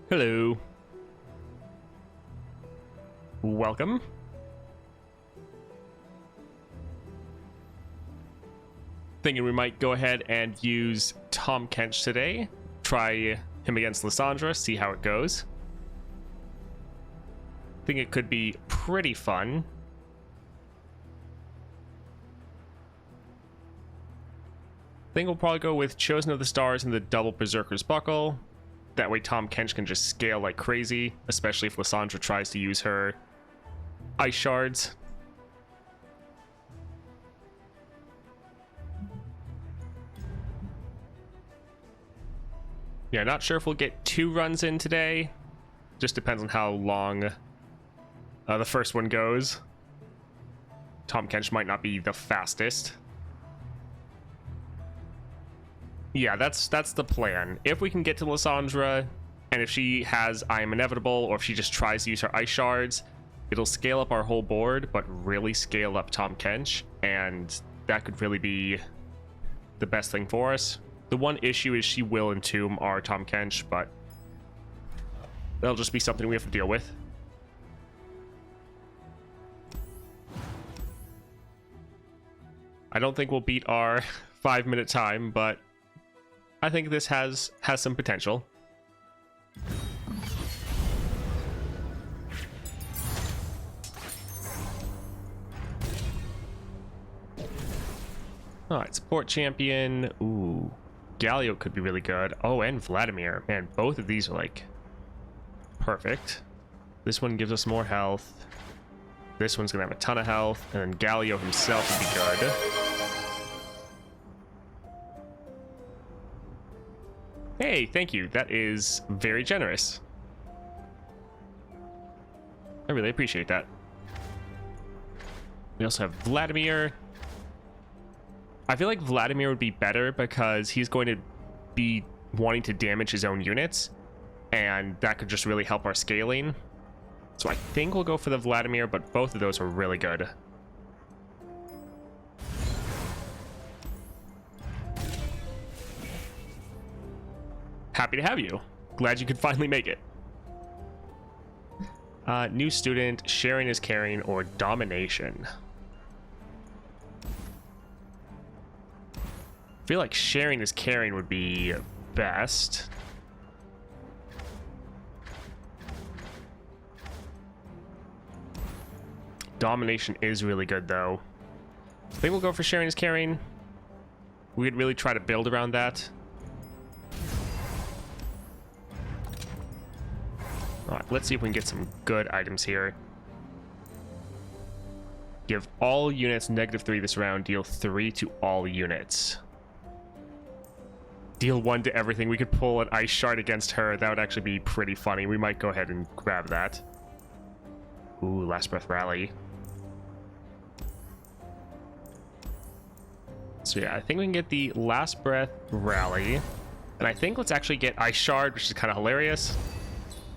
Hello. Welcome. Thinking we might go ahead and use Tahm Kench today. Try him against Lissandra, see how it goes. Think it could be pretty fun. Think we'll probably go with Chosen of the Stars and the double Berserker's Buckle. That way Tahm Kench can just scale like crazy, especially if Lissandra tries to use her Ice Shards. Yeah, not sure if we'll get 2 runs in today. Just depends on how long the first one goes. Tahm Kench might not be the fastest. Yeah, that's the plan. If we can get to Lissandra, and if she has I Am Inevitable, or if she just tries to use her Ice Shards, it'll scale up our whole board, but really scale up Tahm Kench, and that could really be the best thing for us. The one issue is she will entomb our Tahm Kench, but that'll just be something we have to deal with. I don't think we'll beat our 5-minute time, but I think this has some potential. All right, support champion. Ooh, Galio could be really good. Oh, and Vladimir. Man, both of these are like perfect. This one gives us more health. This one's gonna have a ton of health, and then Galio himself would be good. Hey, thank you. That is very generous. I really appreciate that. We also have Vladimir. I feel like Vladimir would be better because he's going to be wanting to damage his own units, and that could just really help our scaling. So I think we'll go for the Vladimir, but both of those are really good. Happy to have you. Glad you could finally make it. New student, sharing is caring, or domination. I feel like sharing is caring would be best. Domination is really good, though. I think we'll go for sharing is caring. We could really try to build around that. All right, let's see if we can get some good items here. Give all units -3 this round. Deal 3 to all units. Deal 1 to everything. We could pull an Ice Shard against her. That would actually be pretty funny. We might go ahead and grab that. Ooh, Last Breath Rally. So yeah, I think we can get the Last Breath Rally. And I think let's actually get Ice Shard, which is kind of hilarious.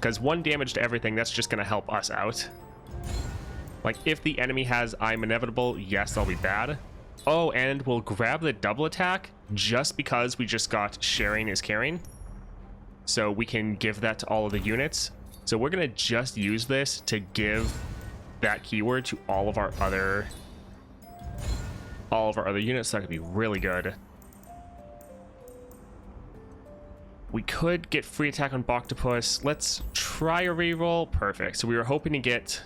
Because 1 damage to everything, that's just going to help us out. Like, if the enemy has I'm Inevitable, yes, that'll be bad. Oh, and we'll grab the double attack just because we just got sharing is caring. So we can give that to all of the units. So we're going to just use this to give that keyword to all of our other units. That could be really good. We could get free attack on Boctopus. Let's try a reroll. Perfect. So we were hoping to get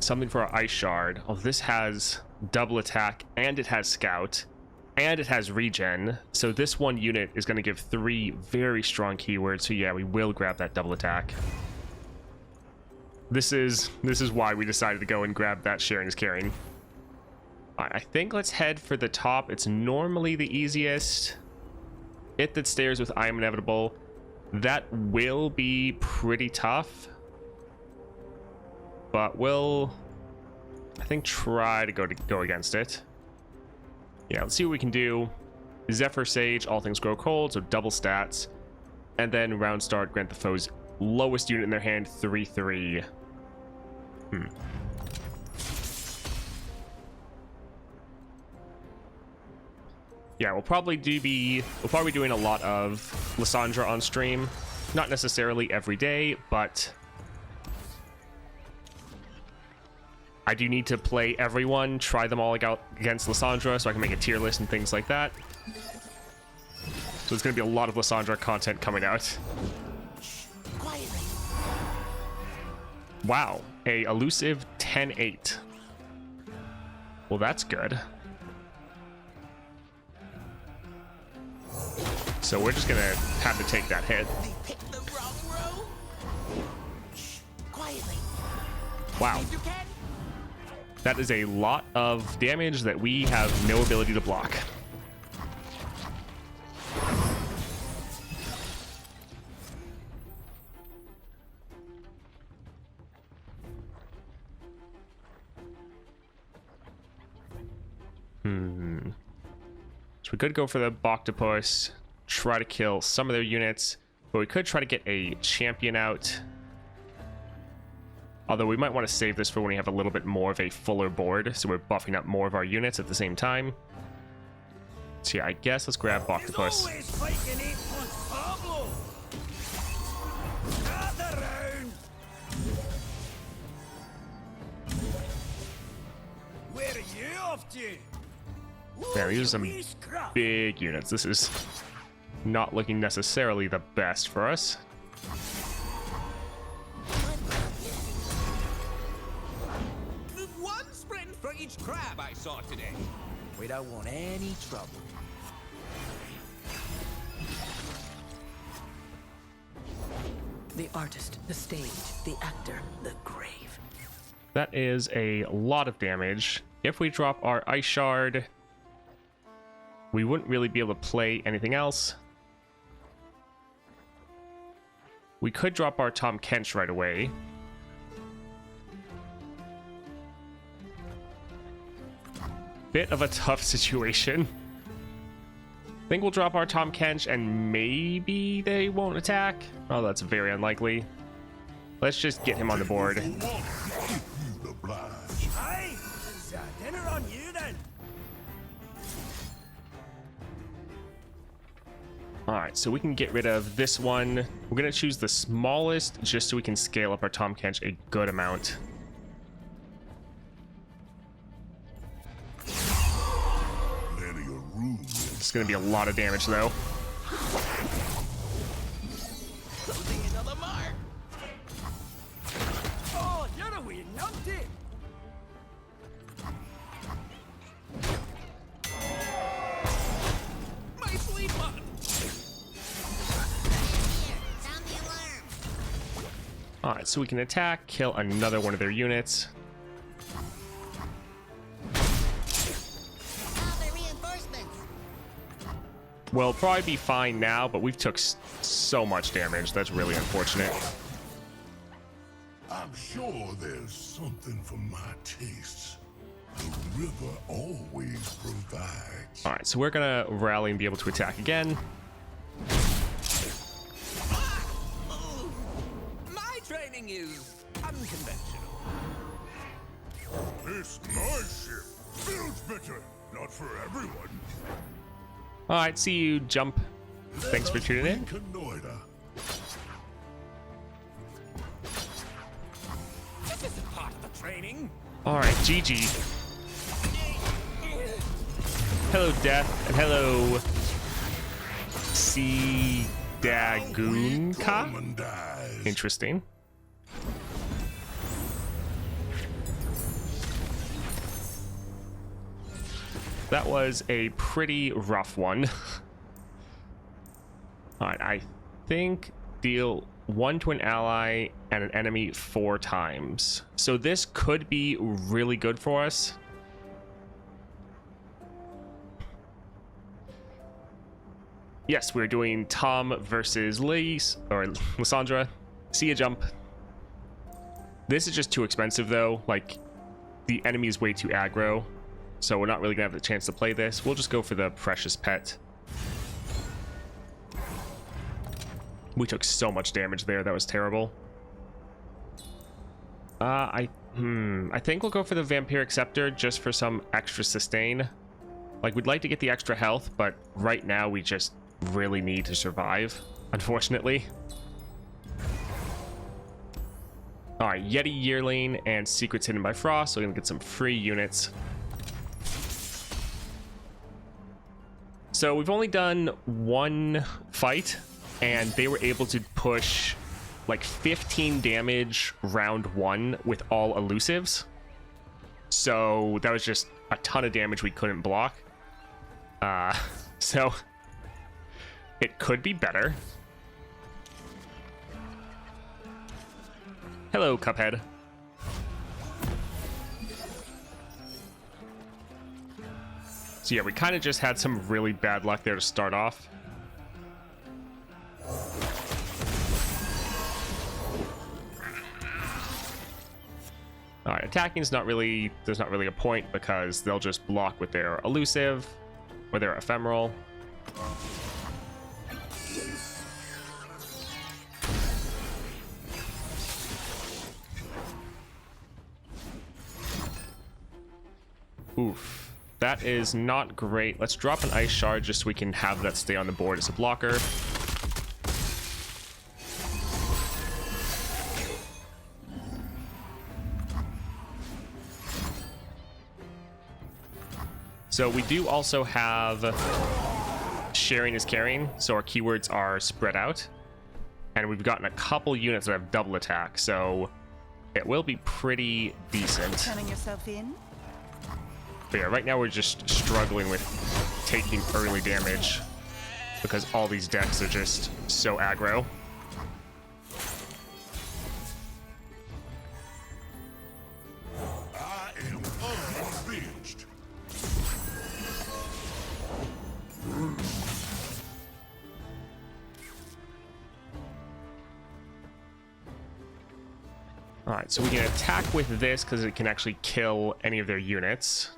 something for our Ice Shard. Oh, this has double attack, and it has Scout, and it has regen. So this one unit is going to give 3 very strong keywords. So yeah, we will grab that double attack. This is why we decided to go and grab that sharing is caring. All right, I think let's head for the top. It's normally the easiest. It that stares with I Am Inevitable. That will be pretty tough. But we'll, I think, try to go against it. Yeah, let's see what we can do. Zephyr Sage, all things grow cold, so double stats. And then round start, grant the foe's lowest unit in their hand 3/3. Yeah, we'll probably be doing a lot of Lissandra on stream. Not necessarily every day, but I do need to play everyone, try them all out against Lissandra so I can make a tier list and things like that. So there's going to be a lot of Lissandra content coming out. Wow, a elusive 10-8. Well, that's good. So we're just gonna have to take that hit. Wow. That is a lot of damage that we have no ability to block. So we could go for the Octopus, try to kill some of their units, but we could try to get a champion out. Although we might want to save this for when we have a little bit more of a fuller board, so we're buffing up more of our units at the same time. So yeah, I guess let's grab Octopus. Where are you off to? Yeah, these are some big units. This is not looking necessarily the best for us. One sprint for each crab I saw today. We don't want any trouble. The artist, the stage, the actor, the grave. That is a lot of damage. If we drop our Ice Shard, we wouldn't really be able to play anything else. We could drop our Tom Kench right away. Bit of a tough situation. I think we'll drop our Tom Kench and maybe they won't attack. Oh, that's very unlikely. Let's just get him on the board. Aye, is dinner on you then? Alright, so we can get rid of this one. We're going to choose the smallest just so we can scale up our Tom Kench a good amount. It's going to be a lot of damage, though. Closing in on the mark. Oh, you're a wee numpty. My sweet one. Sound the alarm. Alright, so we can attack, kill another one of their units. We'll probably be fine now, but we've took so much damage. That's really unfortunate. I'm sure there's something for my tastes. The river always provides. All right, so we're gonna rally and be able to attack again. My training is unconventional. This my ship. Feels better. Not for everyone. All right, see you, Jump. Thanks for tuning in. Reconnoiter. This isn't part of the training. All right, GG. Hello, Death, and hello, Dagunka. Gorman dies. Interesting. That was a pretty rough one. Alright, I think deal 1 to an ally and an enemy 4 times. So this could be really good for us. Yes, we're doing Tom versus Lissandra. See ya, Jump. This is just too expensive, though. Like, the enemy is way too aggro. So we're not really gonna have the chance to play this. We'll just go for the Precious Pet. We took so much damage there. That was terrible. I think we'll go for the Vampiric Scepter just for some extra sustain. Like, we'd like to get the extra health, but right now we just really need to survive, unfortunately. All right, Yeti Yearling and Secrets Hidden by Frost, so we're gonna get some free units. So we've only done one fight, and they were able to push like 15 damage round 1 with all elusives. So that was just a ton of damage we couldn't block. So it could be better. Hello, Cuphead. So yeah, we kind of just had some really bad luck there to start off. All right, attacking is not really, there's not really a point because they'll just block with their elusive or their ephemeral. Oof. That is not great. Let's drop an ice shard just so we can have that stay on the board as a blocker. So we do also have sharing is caring, so our keywords are spread out. And we've gotten a couple units that have double attack, so it will be pretty decent. Turning yourself in? But yeah, right now we're just struggling with taking early damage because all these decks are just so aggro. I am unavenged. Alright, so we can attack with this because it can actually kill any of their units.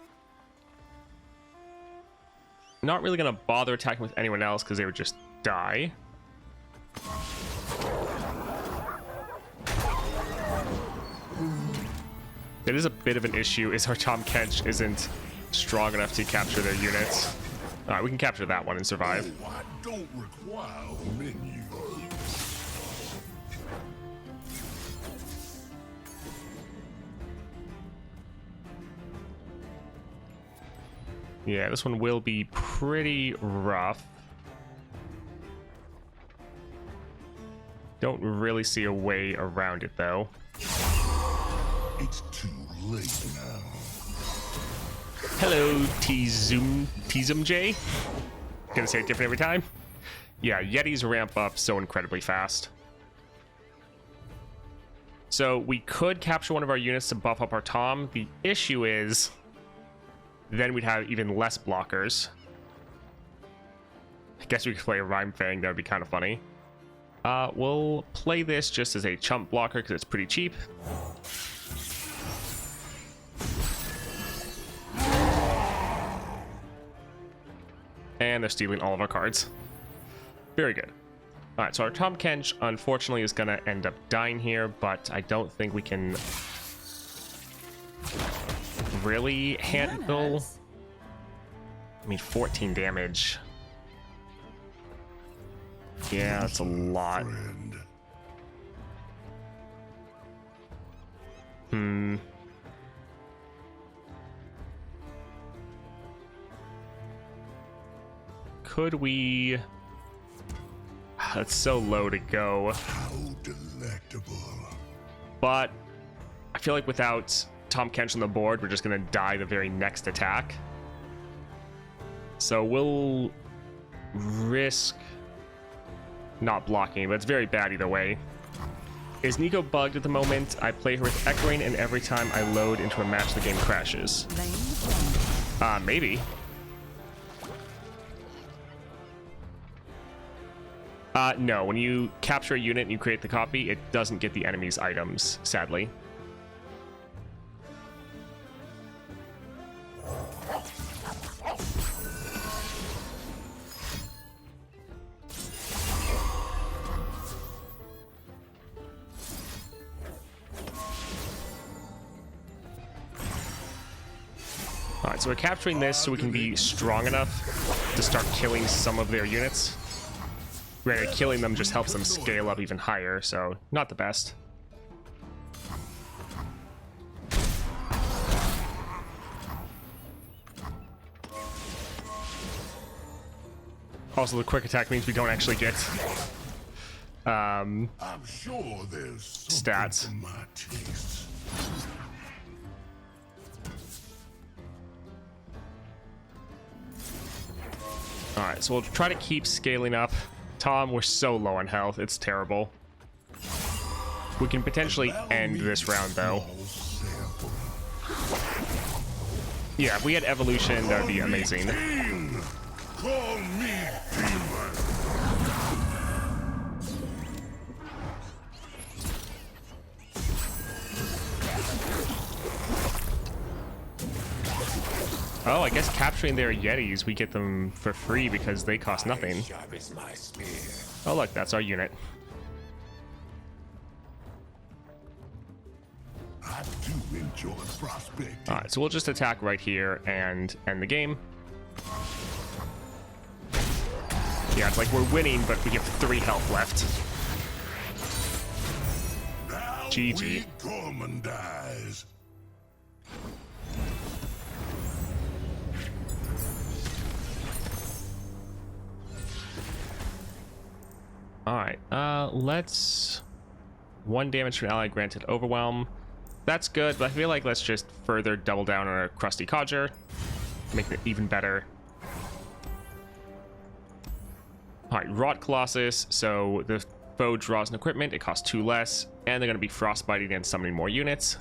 Not really going to bother attacking with anyone else because they would just die. It is a bit of an issue is our Tom Kench isn't strong enough to capture their units. Alright, we can capture that one and survive. Oh, I don't require a menu. Yeah, this one will be pretty rough. Don't really see a way around it, though. It's too late now. Hello, T-Zoom J. Gonna say it different every time. Yeah, Yetis ramp up so incredibly fast. So we could capture one of our units to buff up our Tom. The issue is then we'd have even less blockers. I guess we could play a Rhyme Fang. That would be kind of funny. We'll play this just as a chump blocker because it's pretty cheap. And they're stealing all of our cards. Very good. All right, so our Tom Kench, unfortunately, is going to end up dying here, but I don't think we can really handle... I mean, 14 damage. Yeah, that's a lot. Could we... That's so low to go. How delectable. But I feel like without Tom Kench on the board, we're just going to die the very next attack. So we'll risk not blocking, but it's very bad either way. Is Nico bugged at the moment? I play her with Echoing, and every time I load into a match, the game crashes. Maybe. No, when you capture a unit and you create the copy, it doesn't get the enemy's items, sadly. Alright, so we're capturing this so we can be strong enough to start killing some of their units. Right, killing them just helps them scale up even higher, so not the best. Also, the quick attack means we don't actually get I'm sure there's something stats. for my tastes. All right, so we'll try to keep scaling up. Tom, we're so low on health. It's terrible. We can potentially end this round, though. Small sample. Yeah, if we had evolution, that would be amazing. King, call me demon. Oh, I guess capturing their Yetis, we get them for free because they cost nothing. Sharp as my spear. Oh, look, that's our unit. I do enjoy prospecting. All right, so we'll just attack right here and end the game. Yeah, it's like we're winning, but we have 3 health left. Now GG. we gormandize. All right, let's 1 damage to an ally granted overwhelm. That's good, but I feel like let's just further double down on our crusty codger, make it even better. All right, Rot Colossus. So the foe draws an equipment. It costs 2 less, and they're going to be frostbiting and summoning more units.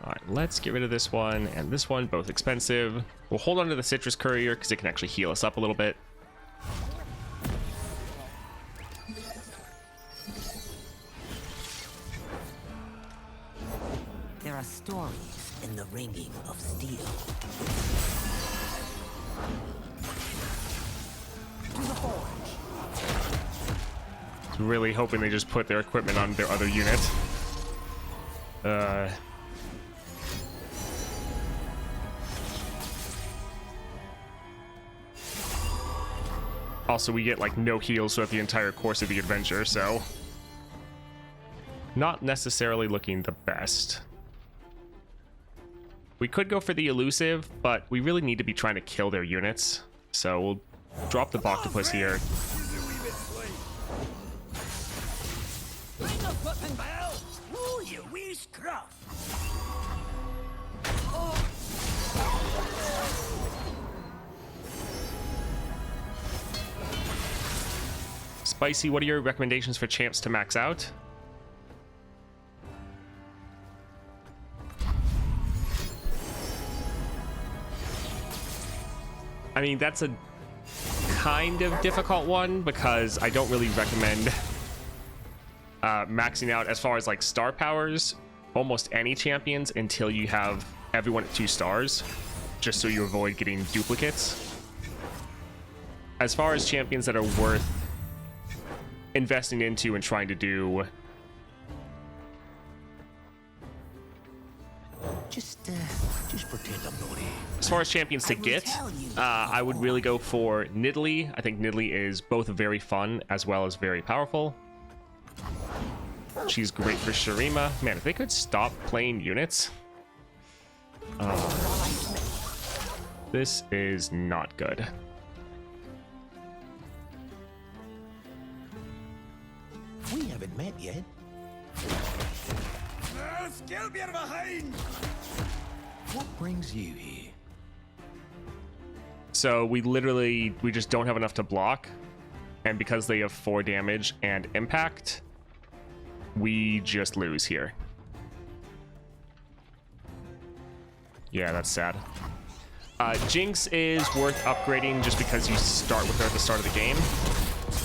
All right, let's get rid of this one and this one, both expensive. We'll hold on to the Citrus Courier because it can actually heal us up a little bit. There are stories in the ringing of steel. To the forge. Really hoping they just put their equipment on their other unit. Also, we get like no heals throughout the entire course of the adventure, so not necessarily looking the best. We could go for the elusive, but we really need to be trying to kill their units. So we'll drop the Boctopus here. Ring the fucking bell! Ooh, you wee scruff! Spicy, what are your recommendations for champs to max out? I mean, that's a kind of difficult one because I don't really recommend maxing out as far as like star powers almost any champions until you have everyone at 2 stars, just so you avoid getting duplicates. As far as champions that are worth investing into and trying to do, Just pretend I'm not here. as far as champions to get, I would really go for Nidalee. I think Nidalee is both very fun as well as very powerful. She's great for Shurima. Man, if they could stop playing units. This is not good. We haven't met yet. What brings you here? So we just don't have enough to block, and because they have 4 damage and impact, we just lose here. Yeah, that's sad. Jinx is worth upgrading just because you start with her at the start of the game,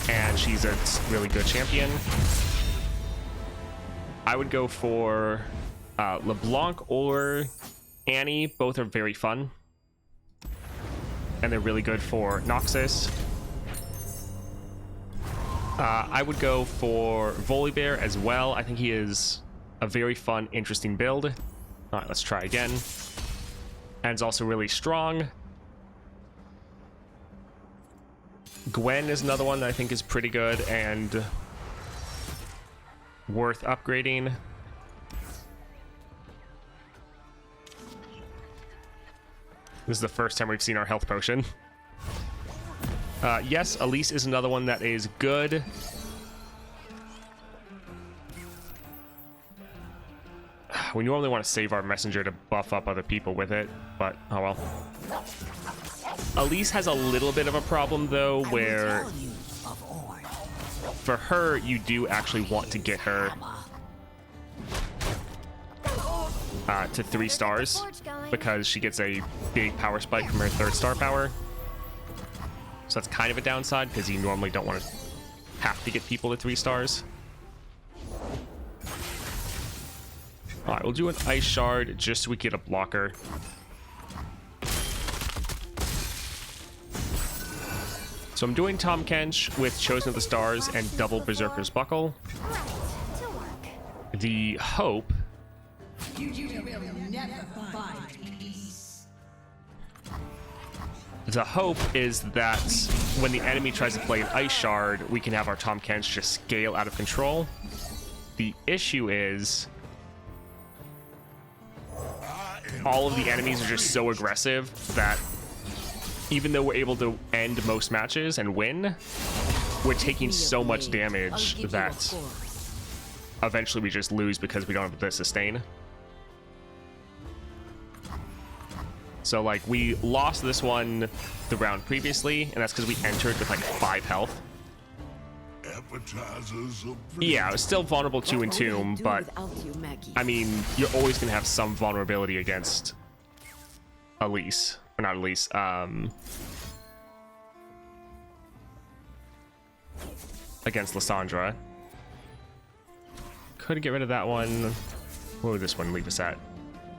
and she's a really good champion. I would go for LeBlanc or Annie. Both are very fun, and they're really good for Noxus. I would go for Volibear as well. I think he is a very fun, interesting build. All right, let's try again. And it's also really strong. Gwen is another one that I think is pretty good, and worth upgrading. This is the first time we've seen our health potion. Yes, Elise is another one that is good. We normally want to save our messenger to buff up other people with it, but oh well. Elise has a little bit of a problem though, where for her, you do actually want to get her to 3 stars because she gets a big power spike from her 3rd star power. So that's kind of a downside because you normally don't want to have to get people to 3 stars. All right, we'll do an ice shard just so we get a blocker. So I'm doing Tom Kench with Chosen of the Stars and double Berserker's Buckle. The hope is that when the enemy tries to play an ice shard, we can have our Tom Kench just scale out of control. The issue is all of the enemies are just so aggressive that even though we're able to end most matches and win, we're taking so much damage that eventually we just lose because we don't have the sustain. So like we lost this one the round previously, and that's because we entered with like 5 health. Yeah, I was still vulnerable to Entomb, but I mean, you're always gonna have some vulnerability against Elise, or not Elise. Against Lissandra. Could get rid of that one. What would this one leave us at?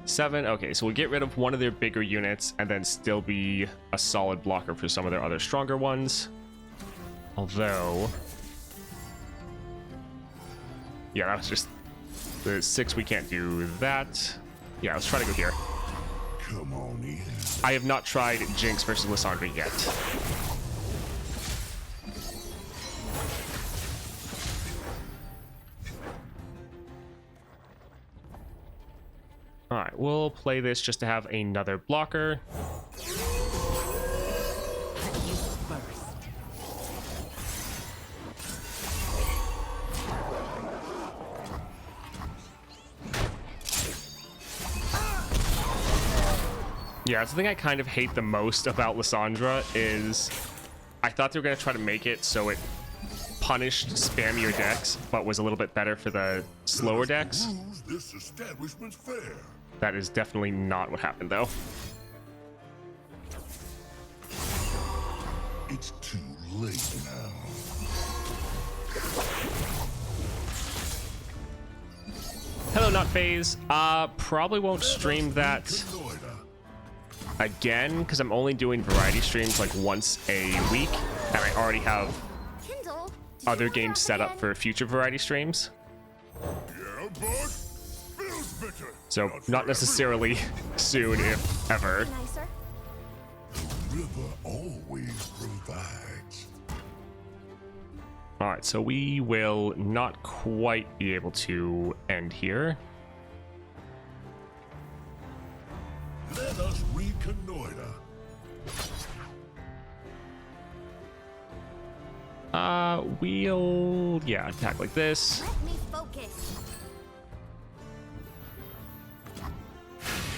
7. Okay, so we'll get rid of one of their bigger units and then still be a solid blocker for some of their other stronger ones. Although, yeah, that was just the 6. We can't do that. Yeah, let's try to go here. Come on in. I have not tried Jinx versus Lissandra yet. All right, we'll play this just to have another blocker. Yeah, that's the thing I kind of hate the most about Lissandra is I thought they were going to try to make it so it punished spammier decks, but was a little bit better for the slower decks. This establishment's fair. That is definitely not what happened, though. It's too late now. Hello, not phase. Probably won't stream that again because I'm only doing variety streams like once a week, and I already have other games set up for future variety streams. Yeah, but feels better. So not necessarily soon, if ever. The river always provides. All right, so we will not quite be able to end here. Let us reconnoiter. We'll, yeah, attack like this. Let me focus.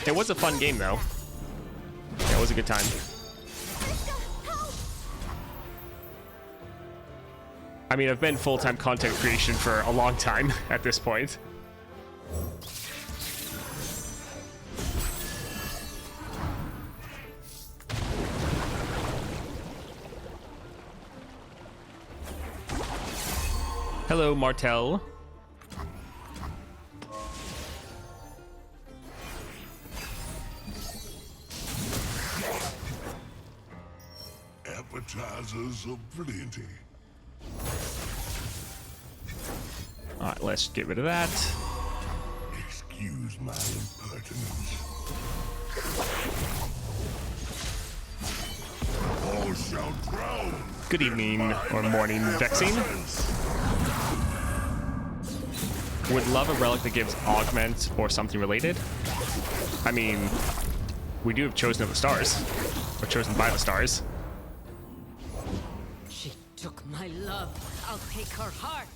It was a fun game, though. Yeah, it was a good time. I mean, I've been full-time content creation for a long time at this point. Hello, Martel. Appetizers are plenty. All right, let's get rid of that. Excuse my impertinence. All shall drown. Good evening or morning, Vexing. Would love a relic that gives augment or something related. I mean, we do have Chosen of the Stars. Or Chosen by the Stars. She took my love. I'll take her heart.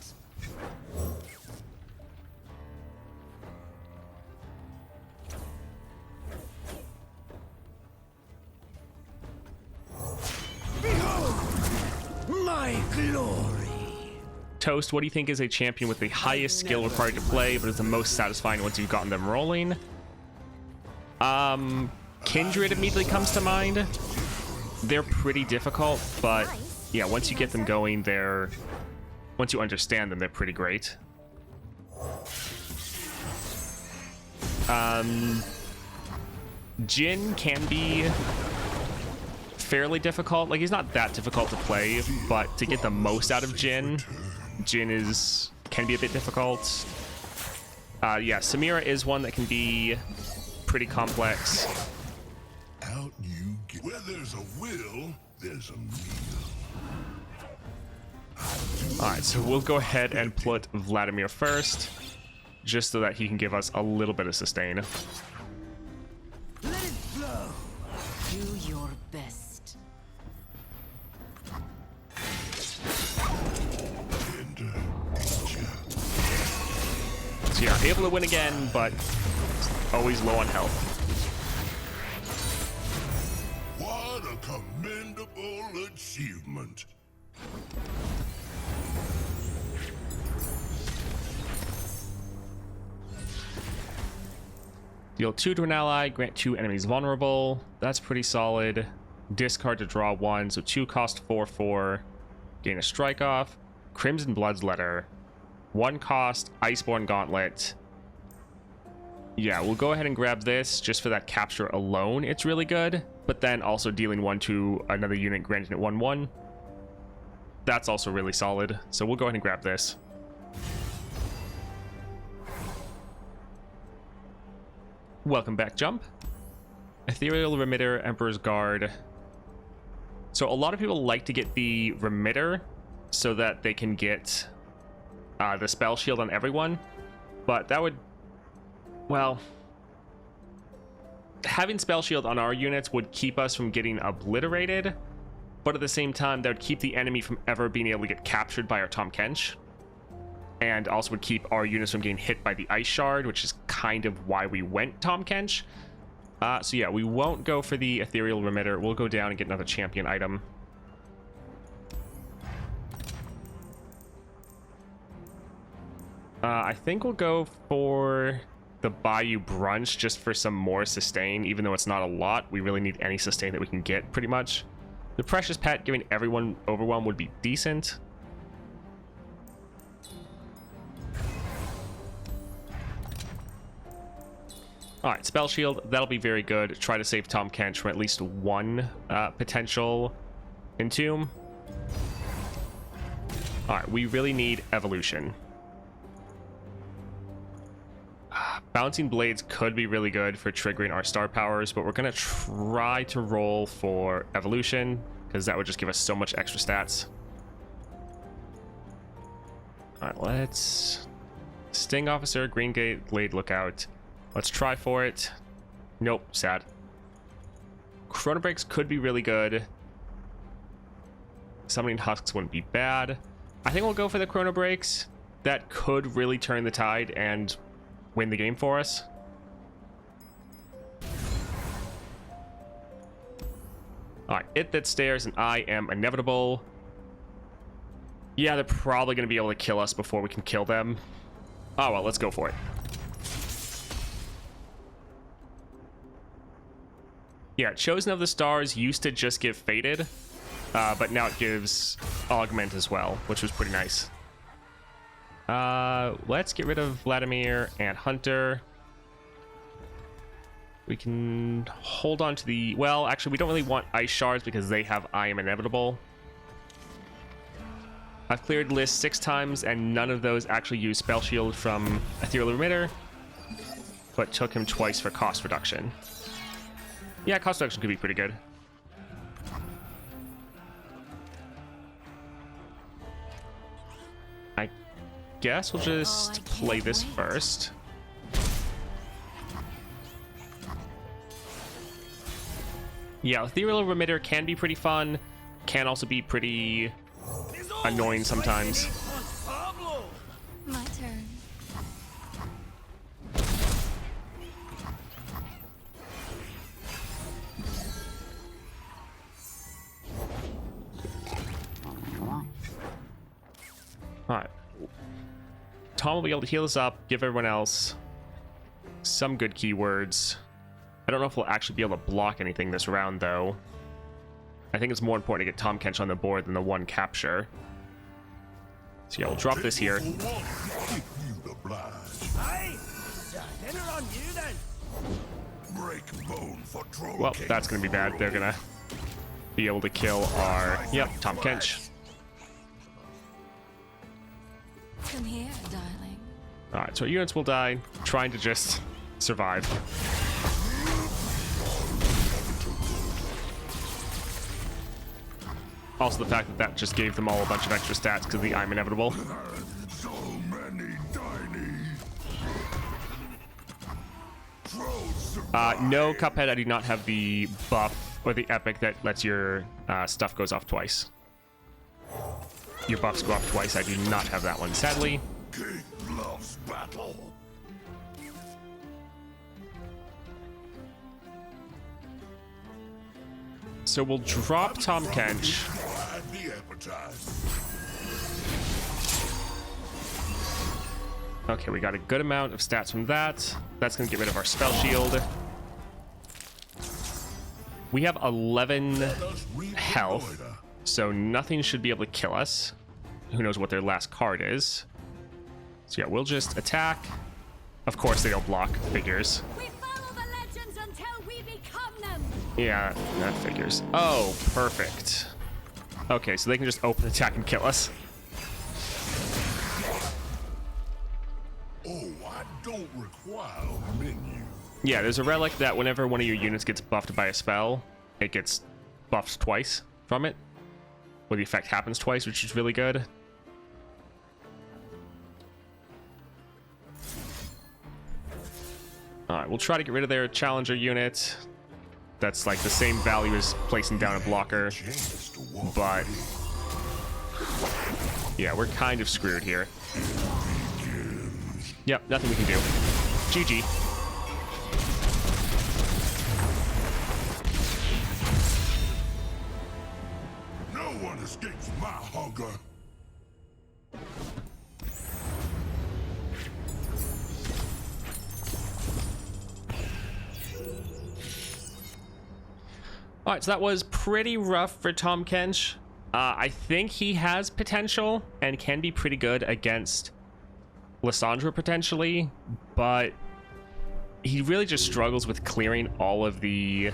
My glory. Toast, what do you think is a champion with the highest skill required to play, but is the most satisfying once you've gotten them rolling? Kindred immediately comes to mind. They're pretty difficult, but yeah, once you get them going, once you understand them, they're pretty great. Jin can be fairly difficult. Like, he's not that difficult to play, but to get the most out of Jin can be a bit difficult. Yeah, Samira is one that can be pretty complex. Out you get. Where there's a will, there's a meal. Alright, so we'll go ahead and put Vladimir first, just so that he can give us a little bit of sustain. Let it flow. Do your best. So yeah, able to win again, but always low on health. What a commendable achievement. Deal 2 to an ally, grant 2 enemies vulnerable. That's pretty solid. Discard to draw 1, so 2 cost 4/4. Gain a strike off. Crimson Blood's Letter. 1 cost, Iceborne Gauntlet. Yeah, we'll go ahead and grab this just for that capture alone. It's really good, but then also dealing 1 to another unit, granting it 1/1. That's also really solid, so we'll go ahead and grab this. Welcome back, Jump. Ethereal Remitter, Emperor's Guard. So a lot of people like to get the Remitter so that they can get the spell shield on everyone, but that would, well, having spell shield on our units would keep us from getting obliterated, but at the same time that would keep the enemy from ever being able to get captured by our Tahm Kench, and also would keep our units from getting hit by the Ice Shard, which is kind of why we went Tahm Kench. So yeah, we won't go for the Ethereal Remitter. We'll go down and get another champion item. I think we'll go for the Bayou Brunch just for some more sustain, even though it's not a lot. We really need any sustain that we can get, pretty much. The Precious Pet, giving everyone Overwhelm would be decent. Alright, Spell Shield, that'll be very good. Try to save Tahm Kench from at least 1 potential Entomb. Alright, we really need Evolution. Bouncing Blades could be really good for triggering our star powers, but we're going to try to roll for Evolution, because that would just give us so much extra stats. Alright, let's... Sting Officer, Green Gate, Blade Lookout. Let's try for it. Nope, sad. Chrono Breaks could be really good. Summoning Husks wouldn't be bad. I think we'll go for the Chrono Breaks. That could really turn the tide and win the game for us. Alright, It That Stares and I Am Inevitable. Yeah, they're probably going to be able to kill us before we can kill them. Oh well, let's go for it. Yeah, Chosen of the Stars used to just give Fated, but now it gives Augment as well, which was pretty nice. Let's get rid of Vladimir and Hunter. We can hold on to the... Well, actually, we don't really want Ice Shards because they have I Am Inevitable. I've cleared lists 6 times, and none of those actually use Spell Shield from Ethereal Remitter, but took him twice for cost reduction. Yeah, cost reduction could be pretty good. guess we'll just play this first. Yeah, Ethereal Remitter can be pretty fun. Can also be pretty annoying sometimes. My turn. Alright. Tom will be able to heal us up, give everyone else some good keywords. I don't know if we'll actually be able to block anything this round, though. I think it's more important to get Tahm Kench on the board than the one capture. So yeah, we'll drop this here. Well, that's going to be bad. They're going to be able to kill our... Yep, Tahm Kench. Come here, darling. Alright, so our units will die, trying to just survive. Also the fact that that just gave them all a bunch of extra stats because of the I'm inevitable. So many tiny. No, Cuphead, I do not have the buff or the epic that lets your stuff goes off twice. Your buffs go off twice. I do not have that one, sadly. King loves battle. So we'll drop Tahm Kench. The appetite. Okay, we got a good amount of stats from that. That's going to get rid of our spell shield. We have 11 health, so nothing should be able to kill us. Who knows what their last card is. So yeah, we'll just attack. Of course they don't block. Figures. We follow the legends until we become them. Yeah, that figures. Oh, perfect. Okay, so they can just open attack and kill us. Oh, I don't require a menu. Yeah, there's a relic that whenever one of your units gets buffed by a spell, it gets buffed twice from it. Or the effect happens twice, which is really good. Alright, we'll try to get rid of their challenger unit. That's like the same value as placing down a blocker. But yeah, we're kind of screwed here. Yep, nothing we can do. GG. No one escapes my hunger. All right, so that was pretty rough for Tahm Kench. I think he has potential and can be pretty good against Lissandra potentially, but he really just struggles with clearing all of the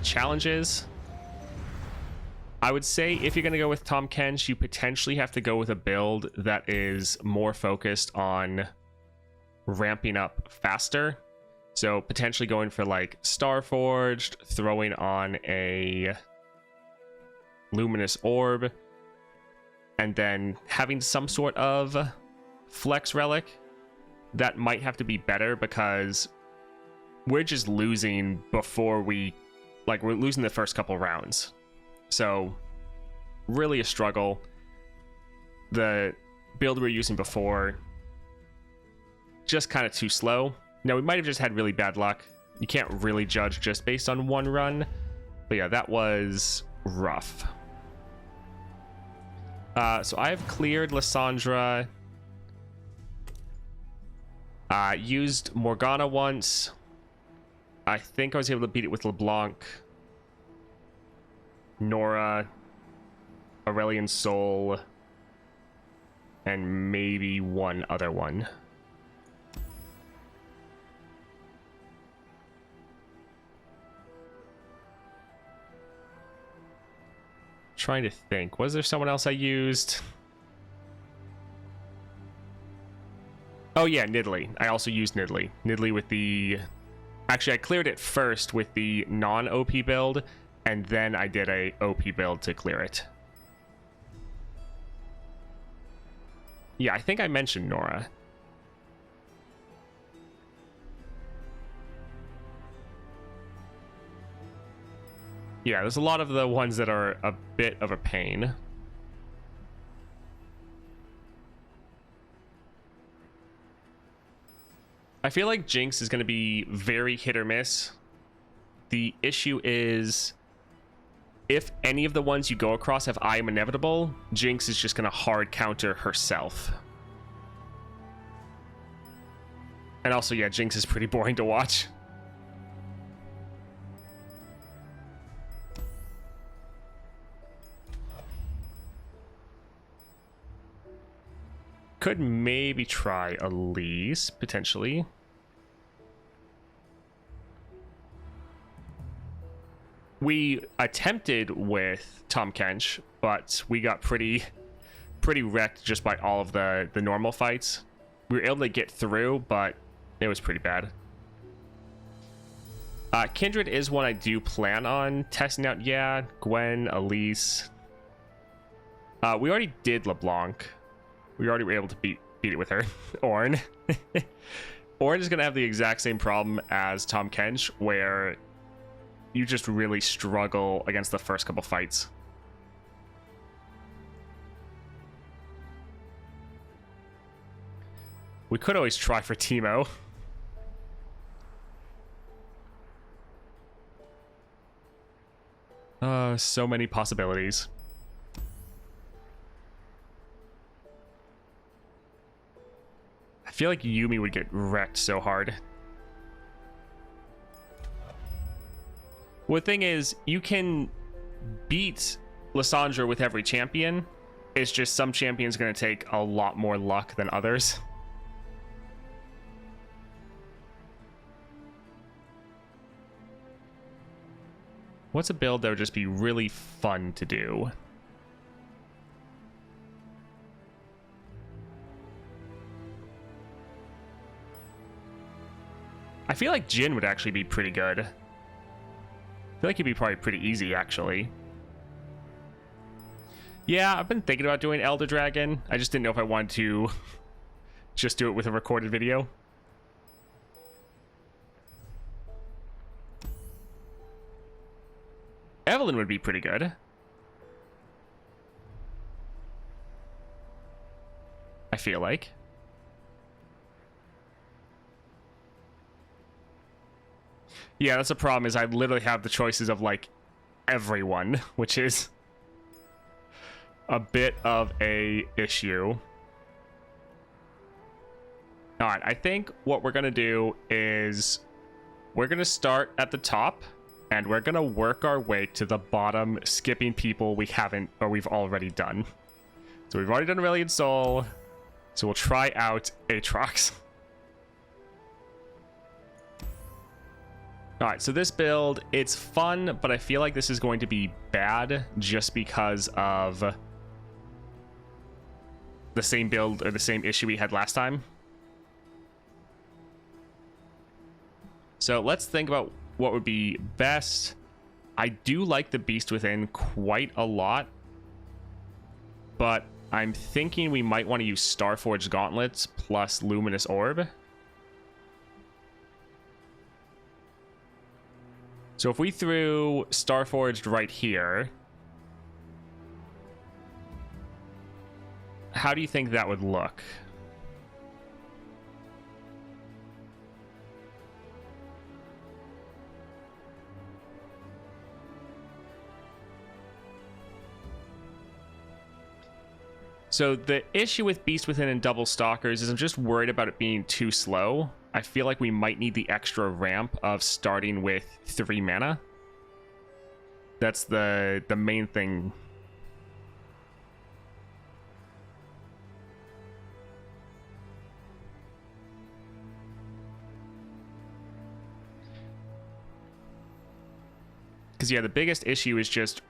challenges. I would say if you're going to go with Tahm Kench, you potentially have to go with a build that is more focused on ramping up faster. So potentially going for like Starforged, throwing on a Luminous Orb, and then having some sort of Flex Relic. That might have to be better because we're just losing before we're losing the first couple rounds. So really a struggle. The build we were using before, just kind of too slow. Now, we might have just had really bad luck. You can't really judge just based on one run. But yeah, that was rough. So I have cleared Lissandra. Used Morgana once. I think I was able to beat it with LeBlanc. Nora. Aurelian Soul. And maybe one other one. Trying to think. Was there someone else I used? Oh yeah, Nidalee. I also used Nidalee. Nidalee with the... Actually, I cleared it first with the non-OP build, and then I did a OP build to clear it. Yeah, I think I mentioned Nora. Yeah, there's a lot of the ones that are a bit of a pain. I feel like Jinx is going to be very hit or miss. The issue is, if any of the ones you go across have I am inevitable, Jinx is just going to hard counter herself. And also, yeah, Jinx is pretty boring to watch. Could maybe try Elise, potentially. We attempted with Tom Kench, but we got pretty wrecked just by all of the normal fights. We were able to get through, but it was pretty bad. Kindred is one I do plan on testing out. Yeah, Gwen, Elise. We already did LeBlanc. We already were able to beat it with her. Ornn. Ornn is going to have the exact same problem as Tom Kench, where you just really struggle against the first couple fights. We could always try for Teemo. So many possibilities. I feel like Yuumi would get wrecked so hard. Well, the thing is, you can beat Lissandra with every champion. It's just some champions are going to take a lot more luck than others. What's a build that would just be really fun to do? I feel like Jhin would actually be pretty good. I feel like he'd be probably pretty easy, actually. Yeah, I've been thinking about doing Elder Dragon. I just didn't know if I wanted to just do it with a recorded video. Evelyn would be pretty good. I feel like. Yeah, that's the problem, is I literally have the choices of, like, everyone, which is a bit of a issue. Alright, I think what we're gonna do is we're gonna start at the top, and we're gonna work our way to the bottom, skipping people we haven't, or we've already done. So we've already done Aurelion Sol, so we'll try out Aatrox. Alright, so this build, it's fun, but I feel like this is going to be bad just because of the same build, or the same issue we had last time. So let's think about what would be best. I do like the Beast Within quite a lot, but I'm thinking we might want to use Starforged Gauntlets plus Luminous Orb. So if we threw Starforged right here, how do you think that would look? So the issue with Beast Within and Double Stalkers is I'm just worried about it being too slow. I feel like we might need the extra ramp of starting with 3 mana. That's the main thing. Because yeah, the biggest issue is just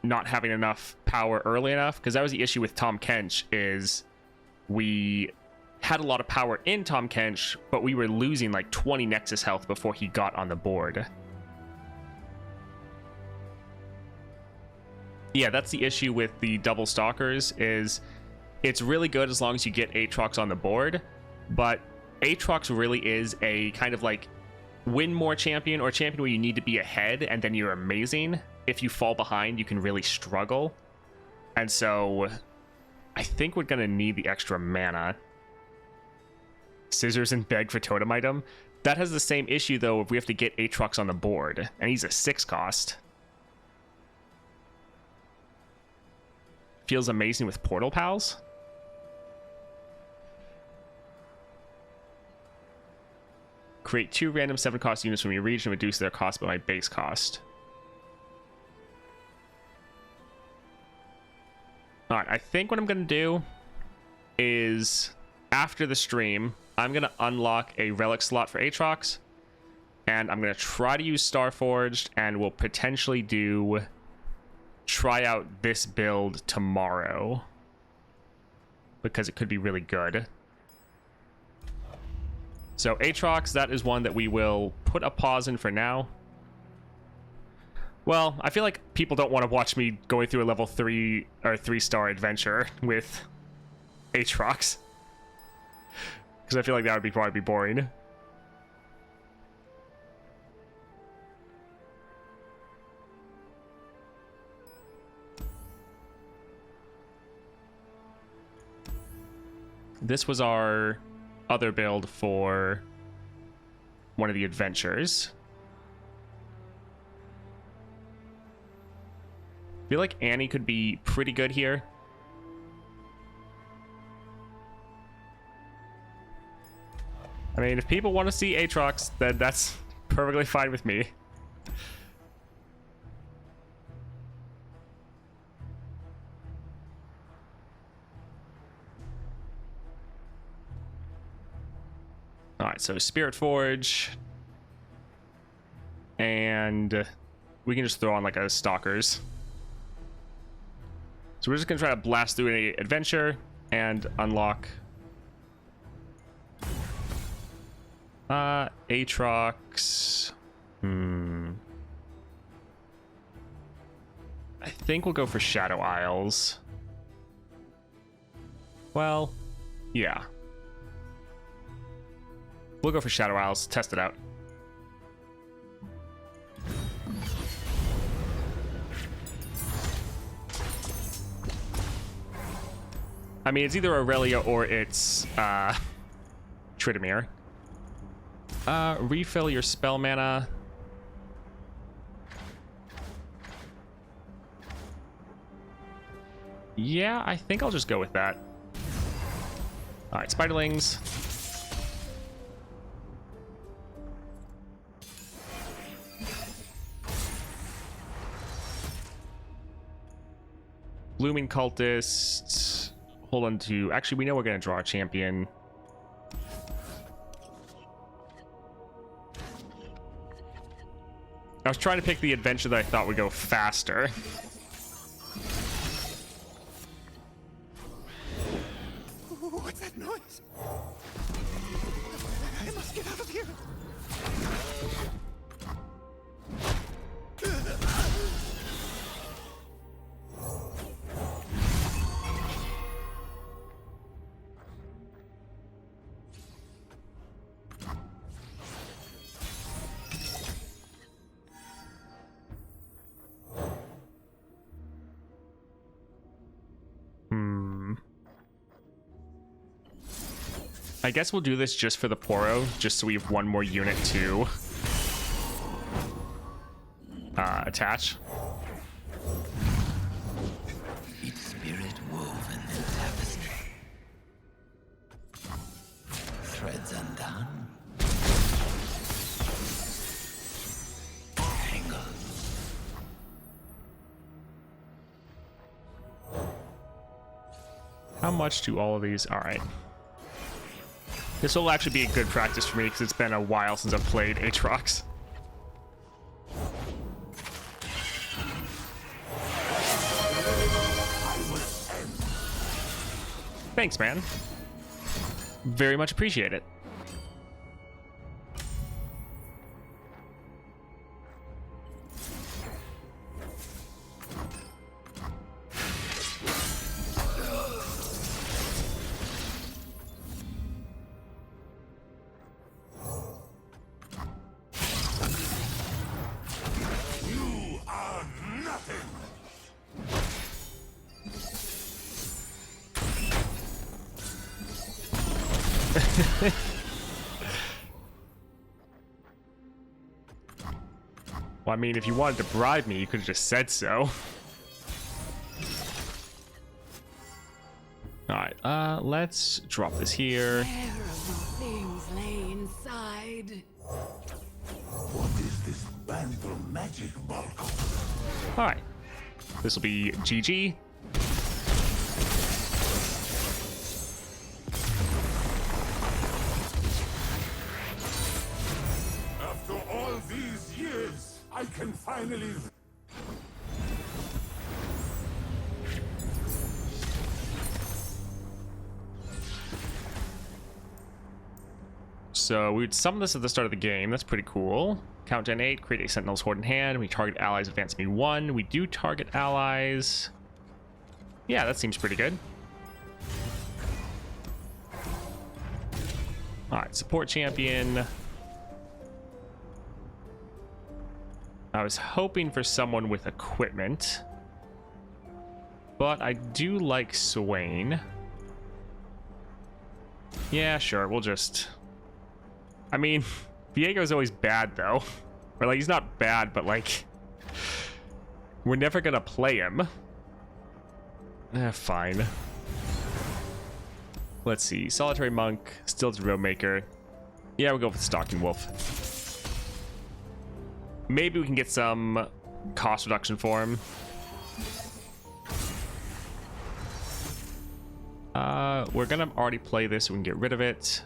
not having enough power early enough, because that was the issue with Tom Kench, is we had a lot of power in Tom Kench, but we were losing like 20 Nexus health before he got on the board. Yeah, that's the issue with the Double Stalkers, is It's really good as long as you get Aatrox on the board, but Aatrox really is a kind of like win more champion, or a champion where you need to be ahead and then you're amazing. If you fall behind, you can really struggle. And so I think we're going to need the extra mana. Scissors and beg for totem item. That has the same issue though if we have to get Aatrox on the board, and he's a 6 cost. Feels amazing with Portal Pals. Create 2 random 7 cost units from your region and reduce their cost by my base cost. Alright, I think what I'm going to do is, after the stream, I'm going to unlock a relic slot for Aatrox, and I'm going to try to use Starforged, and we'll potentially try out this build tomorrow, because it could be really good. So Aatrox, that is one that we will put a pause in for now. Well, I feel like people don't want to watch me going through a level 3 or 3-star adventure with Aatrox, because I feel like that would probably be boring. This was our other build for one of the adventures. I feel like Annie could be pretty good here. I mean, if people want to see Aatrox, then that's perfectly fine with me. Alright, so Spirit Forge. And we can just throw on like a Stalkers. So we're just going to try to blast through an adventure and unlock Aatrox. I think we'll go for Shadow Isles. Well, yeah. We'll go for Shadow Isles, test it out. I mean, it's either Aurelia or it's Tridimir. Refill your spell mana. Yeah, I think I'll just go with that. Alright, Spiderlings. Blooming Cultists. Hold on to... Actually, we know we're going to draw a champion. I was trying to pick the adventure that I thought would go faster. What's that noise? I must get out of here. I guess we'll do this just for the Poro, just so we have one more unit to attach. Each spirit woven in tapestry. Threads undone. Tangles. How much do all of these? All right. This will actually be a good practice for me because it's been a while since I've played Aatrox. Thanks, man. Very much appreciate it. Well, I mean, if you wanted to bribe me, you could have just said so. Alright, let's drop this here. Terrible things lay inside. What is this banter magic, Balco? Alright. This will be GG. After all these years, I can finally... So we would summon this at the start of the game. That's pretty cool. Count Gen 8, create a Sentinel's Horde in hand. We target allies, advance me 1. We do target allies. Yeah, that seems pretty good. Alright, support champion. I was hoping for someone with equipment. But I do like Swain. Yeah, sure, we'll just... I mean, Viego's always bad, though. Or, like, he's not bad, but, like... We're never gonna play him. Fine. Let's see. Solitary Monk, Stilted Roadmaker. Yeah, we'll go with Stalking Wolf. Maybe we can get some cost reduction for him. We're gonna already play this so we can get rid of it.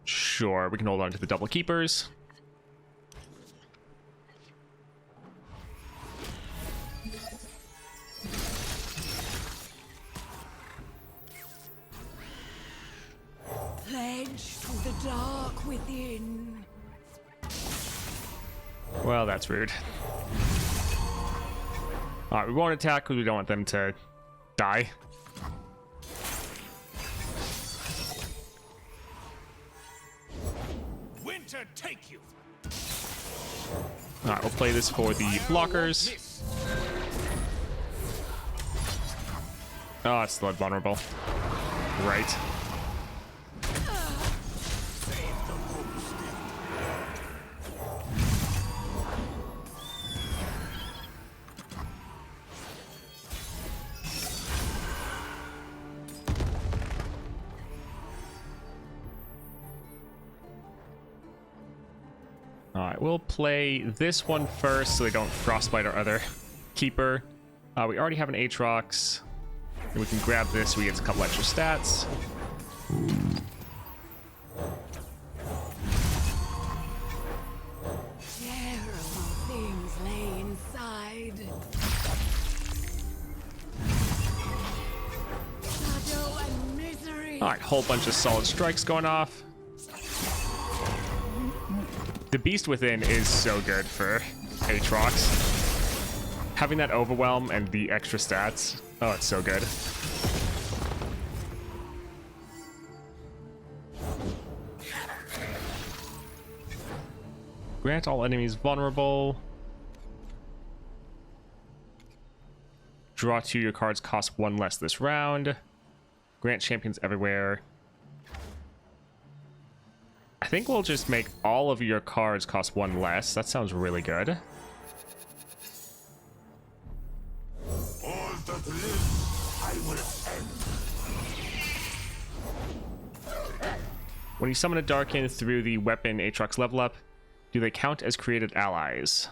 Sure, we can hold on to the double keepers. Pledge to the dark within. Well, that's rude. Alright, we won't attack because we don't want them to die. Winter take you. Alright, we'll play this for the blockers. Oh, it's still vulnerable. Right. Alright, we'll play this one first so they don't frostbite our other keeper. We already have an Aatrox. And we can grab this so we get a couple extra stats. Terrible things lay inside. Shadow and misery. Alright, whole bunch of solid strikes going off. The Beast Within is so good for Aatrox. Having that overwhelm and the extra stats. Oh, it's so good. Grant all enemies vulnerable. Draw 2, your cards cost 1 less this round. Grant champions everywhere. I think we'll just make all of your cards cost 1 less. That sounds really good. All that lives, I will end. When you summon a Darkin through the weapon Aatrox level up, do they count as created allies?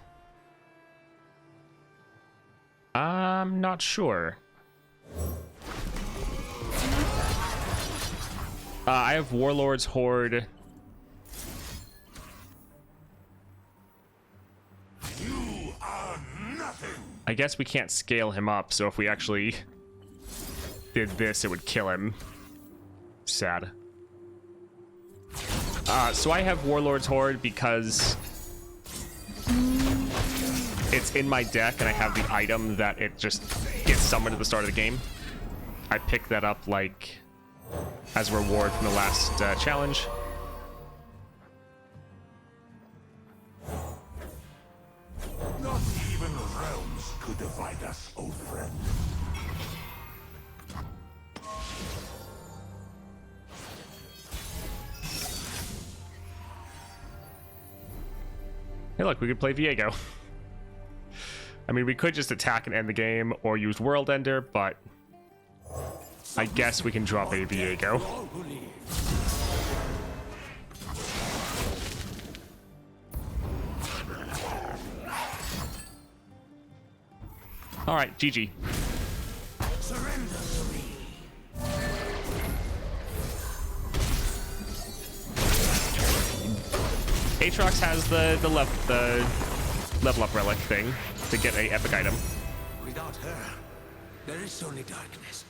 I'm not sure. I have Warlord's Horde. You are nothing. I guess we can't scale him up, so if we actually did this, it would kill him. Sad. So I have Warlord's Horde because it's in my deck and I have the item that it just gets summoned at the start of the game. I picked that up, like, as a reward from the last challenge. Not even realms could divide us, old friend. Hey, look, we could play Viego. I mean, we could just attack and end the game or use World Ender, but I guess we can drop a Viego. All right, GG. Surrender to me. Aatrox has the level up relic thing to get a epic item. Without her, there is only darkness.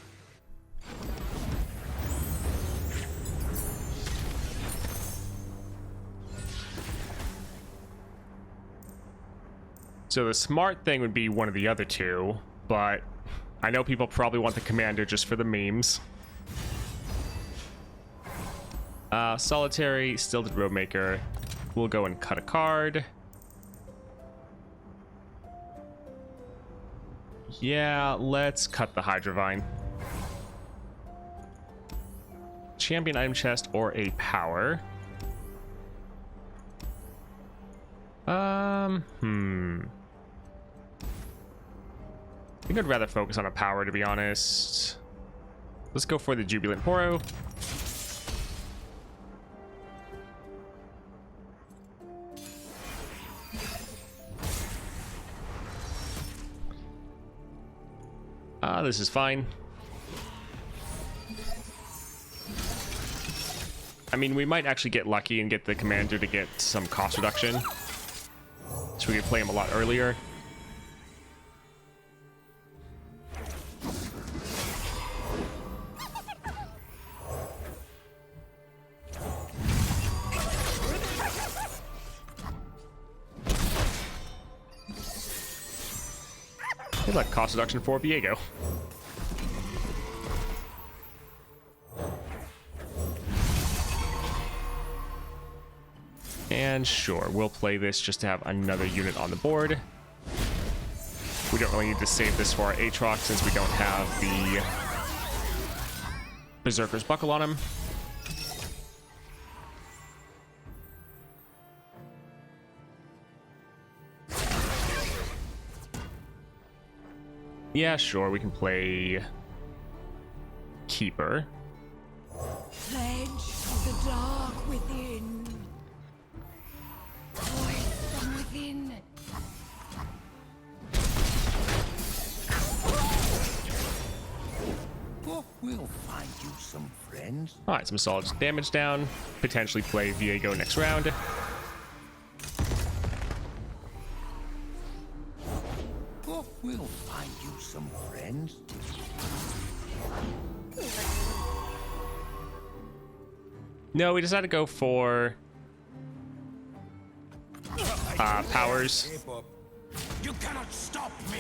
So the smart thing would be one of the other two, but I know people probably want the commander just for the memes. Solitary, Stilted Roadmaker. We'll go and cut a card. Yeah, let's cut the Hydrovine. Champion item chest or a power. I think I'd rather focus on a power, to be honest. Let's go for the Jubilant Poro. This is fine. I mean, we might actually get lucky and get the commander to get some cost reduction, so we can play him a lot earlier. Good luck, cost reduction for Viego. And sure, we'll play this just to have another unit on the board. We don't really need to save this for our Aatrox since we don't have the Berserker's Buckle on him. Yeah, sure, we can play Keeper. Pledge of the dark within. Voice from within. Oh, we'll find you some friends. Alright, some solid damage down. Potentially play Viego next round. Oh, we'll find you some friends. No, we decided to go for powers. You cannot stop me.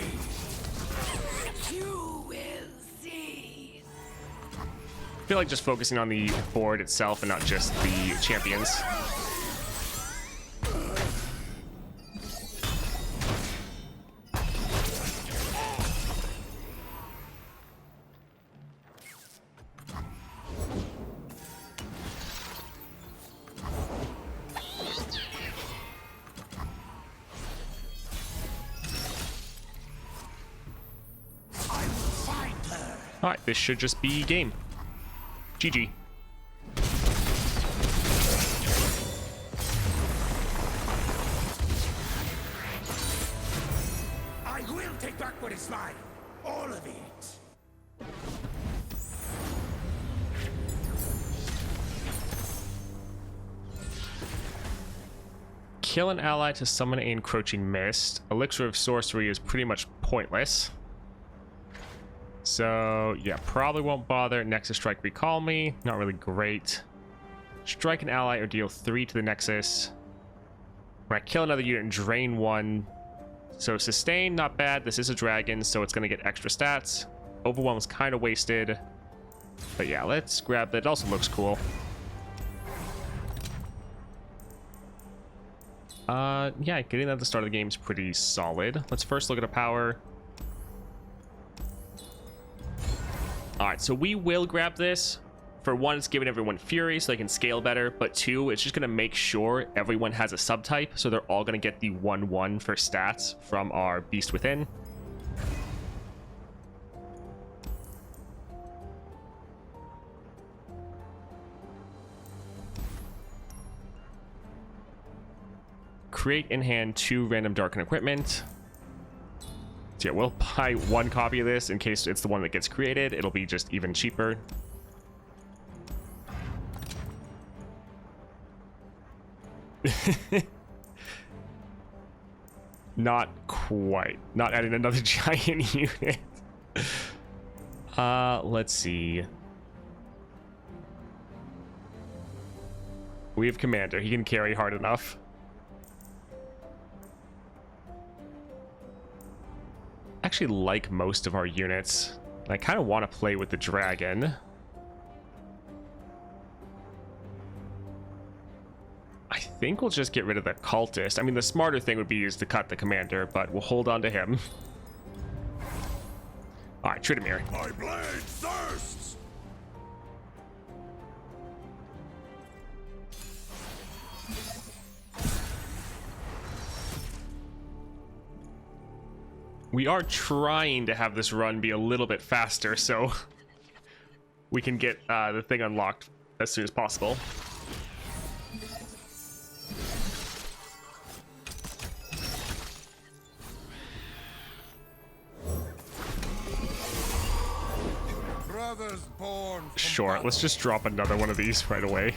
You will see. I feel like just focusing on the board itself and not just the champions. Alright, this should just be game. GG. I will take back what is mine. All of it. Kill an ally to summon an encroaching mist. Elixir of sorcery is pretty much pointless. So, yeah, probably won't bother. Nexus Strike, recall me. Not really great. Strike an ally or deal 3 to the Nexus. When I kill another unit and drain 1. So, sustain, not bad. This is a dragon, so it's going to get extra stats. Overwhelm is kind of wasted. But yeah, let's grab that. It also looks cool. Yeah, getting that at the start of the game is pretty solid. Let's first look at a power. Alright, so we will grab this. for one, it's giving everyone Fury so they can scale better, but two, it's just going to make sure everyone has a subtype, so they're all going to get the 1/1 for stats from our Beast Within. Create in hand 2 random Darken equipment. So yeah, we'll buy 1 copy of this in case it's the one that gets created. It'll be just even cheaper. Not quite. Not adding another giant unit. Let's see. We have Commander. He can carry hard enough. Actually like most of our units. I kind of want to play with the dragon. I think we'll just get rid of the cultist. I mean, the smarter thing would be is to cut the commander, but we'll hold on to him. All right, Tridamir. My blade thirsts! We are trying to have this run be a little bit faster, so we can get the thing unlocked as soon as possible. Brothers born from Sure, let's just drop another one of these right away.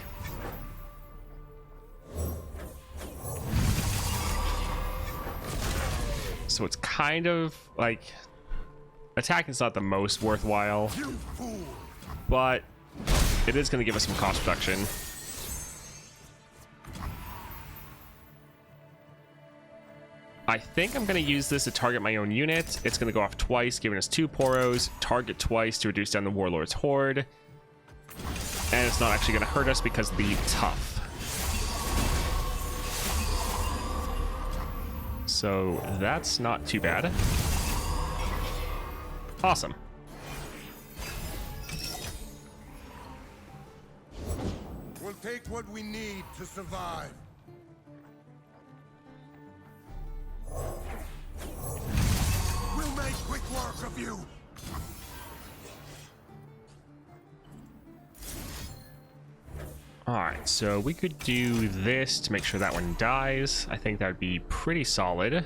So it's kind of like attacking's not the most worthwhile, but it is going to give us some cost reduction. I think I'm going to use this to target my own unit. It's going to go off twice, giving us 2 Poros, target twice to reduce down the Warlord's Horde, and it's not actually going to hurt us because of the tough. So that's not too bad. Awesome. We'll take what we need to survive. We'll make quick work of you. Alright, so we could do this to make sure that one dies. I think that would be pretty solid. Another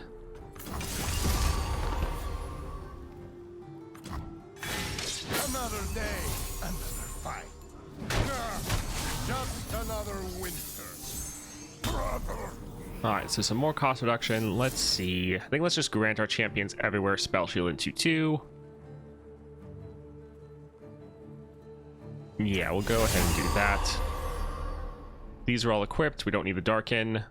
day, another fight. Just another winter. Brother. Alright, so some more cost reduction. Let's see. I think let's just grant our champions everywhere Spell Shield in 2/2. Yeah, we'll go ahead and do that. These are all equipped. We don't need the Darken.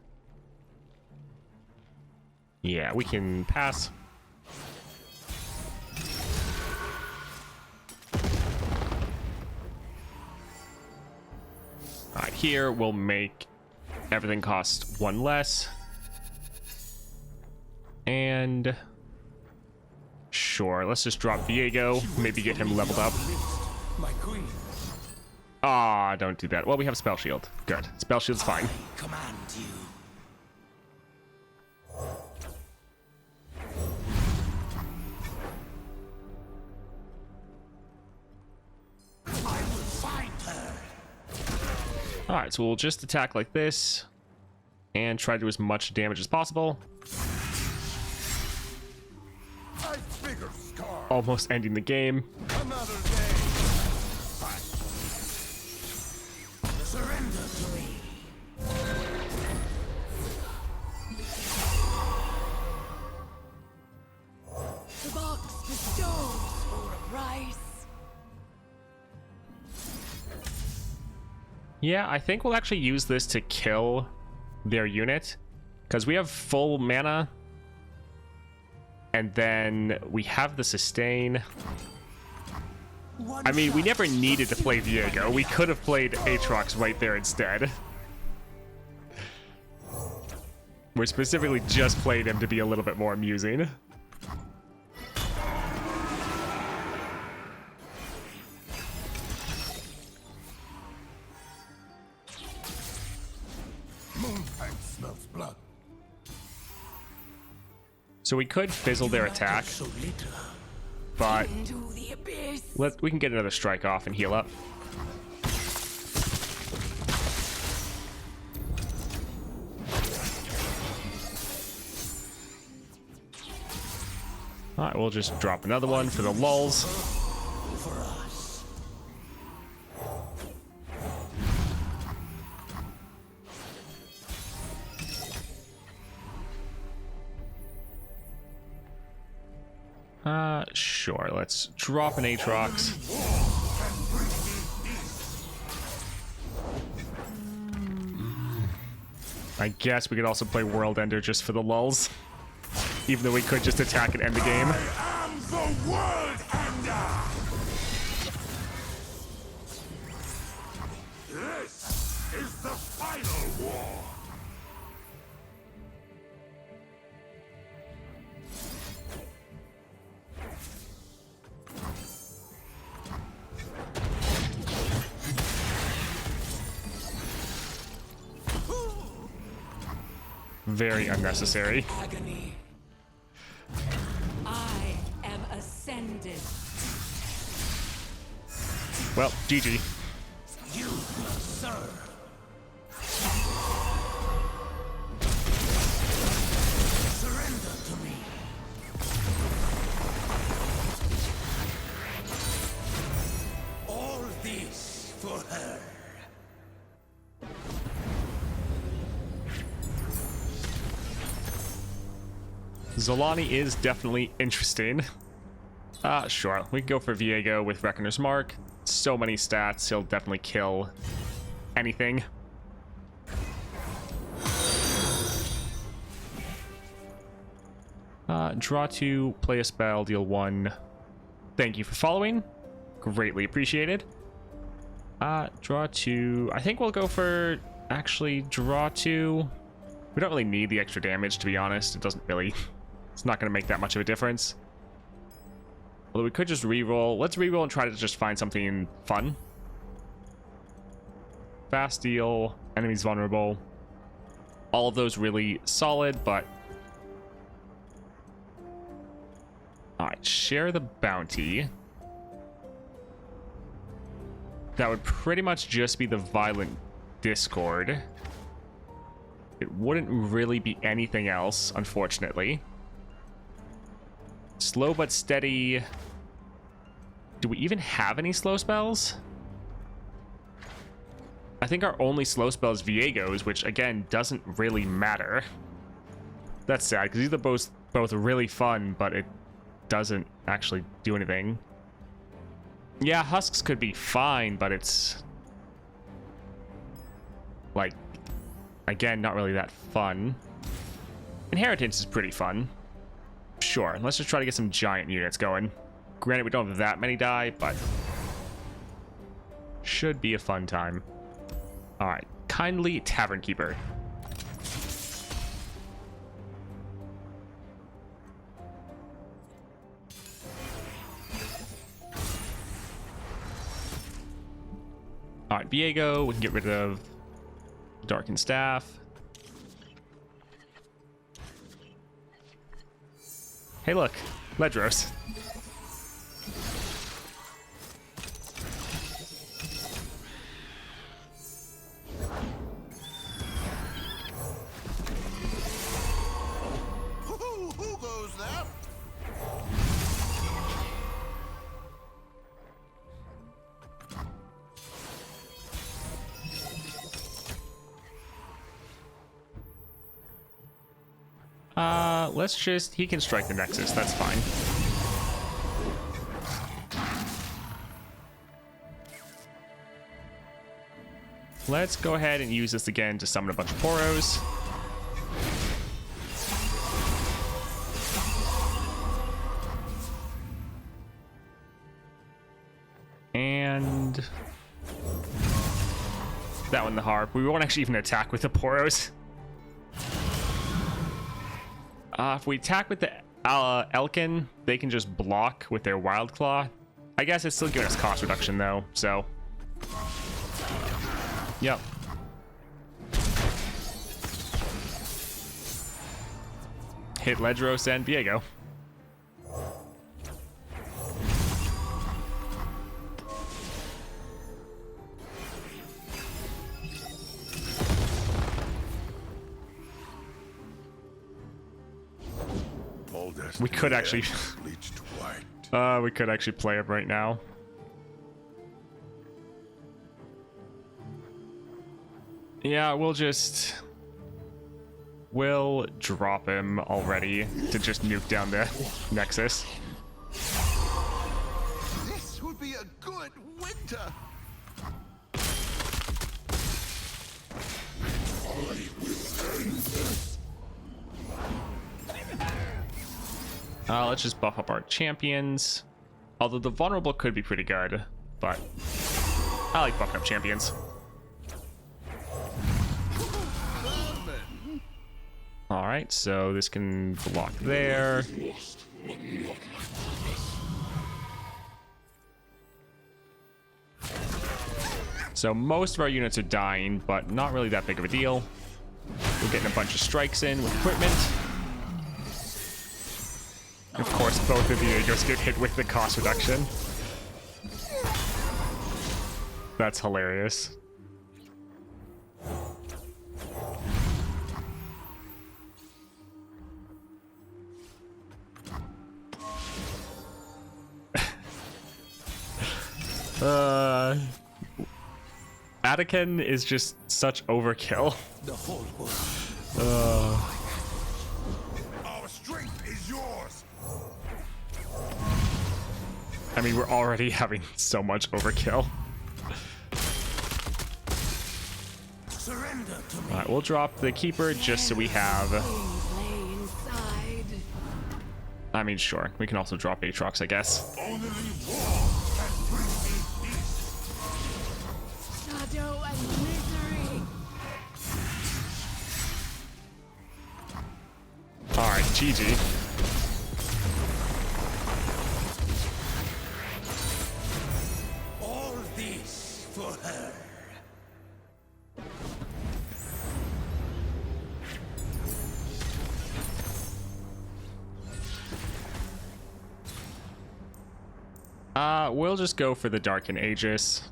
Yeah, we can pass. Alright, here we'll make everything cost 1 less. And sure, let's just drop Viego, maybe get him leveled up. My queen. Ah, don't do that. Well, we have Spell Shield. Good. Spell Shield's fine. Command you. I will find her. Alright, so we'll just attack like this and try to do as much damage as possible. I figure scar. Almost ending the game. Another day. Fight. Surrender to me. The box bestows for a price. Yeah, I think we'll actually use this to kill their unit because we have full mana. And then we have the sustain. I mean, we never needed to play Viego. We could have played Aatrox right there instead. We're specifically just playing him to be a little bit more amusing. So we could fizzle their attack, So little. but Into the abyss. we can get another strike off and heal up. Alright, we'll just drop another one for the lulls. For us. Sure, let's drop an Aatrox. I guess we could also play World Ender just for the lulls. Even though we could just attack and end the game. I am the world ender! This is the final war! Very unnecessary. Agony. I am ascended. Well, GG. You serve. Surrender to me. All this for her. Zolani is definitely interesting. Sure. We can go for Viego with Reckoner's Mark. So many stats, he'll definitely kill anything. Draw 2, play a spell, deal 1. Thank you for following. Greatly appreciated. Draw 2. I think we'll go for actually draw 2. We don't really need the extra damage, to be honest. It doesn't really... It's not going to make that much of a difference. Although we could just reroll. Let's reroll and try to just find something fun. Fast deal, enemies vulnerable. All of those really solid, but... Alright, share the bounty. That would pretty much just be the violent discord. It wouldn't really be anything else, unfortunately. Slow but steady. Do we even have any slow spells? I think our only slow spell is Viego's, which again doesn't really matter. That's sad because these are both really fun, but it doesn't actually do anything. Yeah, Husks could be fine, but it's like, again, not really that fun. Inheritance is pretty fun. Sure, let's just try to get some giant units going. Granted, we don't have that many die, but should be a fun time. All right, kindly Tavern Keeper. All right, Viego, we can get rid of Darkened Staff. Hey, look, Ledros. Who goes there? Let's just... He can strike the Nexus, that's fine. Let's go ahead and use this again to summon a bunch of Poros. And... that one, the Harp. We won't actually even attack with the Poros. If we attack with the Elkin, they can just block with their Wild Claw. I guess it's still giving us cost reduction, though, so... Yep. hit Ledros and Viego. We could actually we could actually play him right now. Yeah, we'll drop him already to just nuke down the Nexus. This would be a good winter. Let's just buff up our champions. Although the vulnerable could be pretty good, but I like buffing up champions. Alright, so this can block there. So most of our units are dying, but not really that big of a deal. We're getting a bunch of strikes in with equipment. Of course, both of you just get hit with the cost reduction. That's hilarious. Anakin is just such overkill. The whole world. Our strength is yours. I mean, we're already having so much overkill. Surrender to me. Alright, we'll drop the Keeper just so we have... Lay inside. I mean, sure. We can also drop Aatrox, I guess. Only war can bring me peace. Shadow and misery. Alright, GG. All this for her. We'll just go for the Darken Aegis.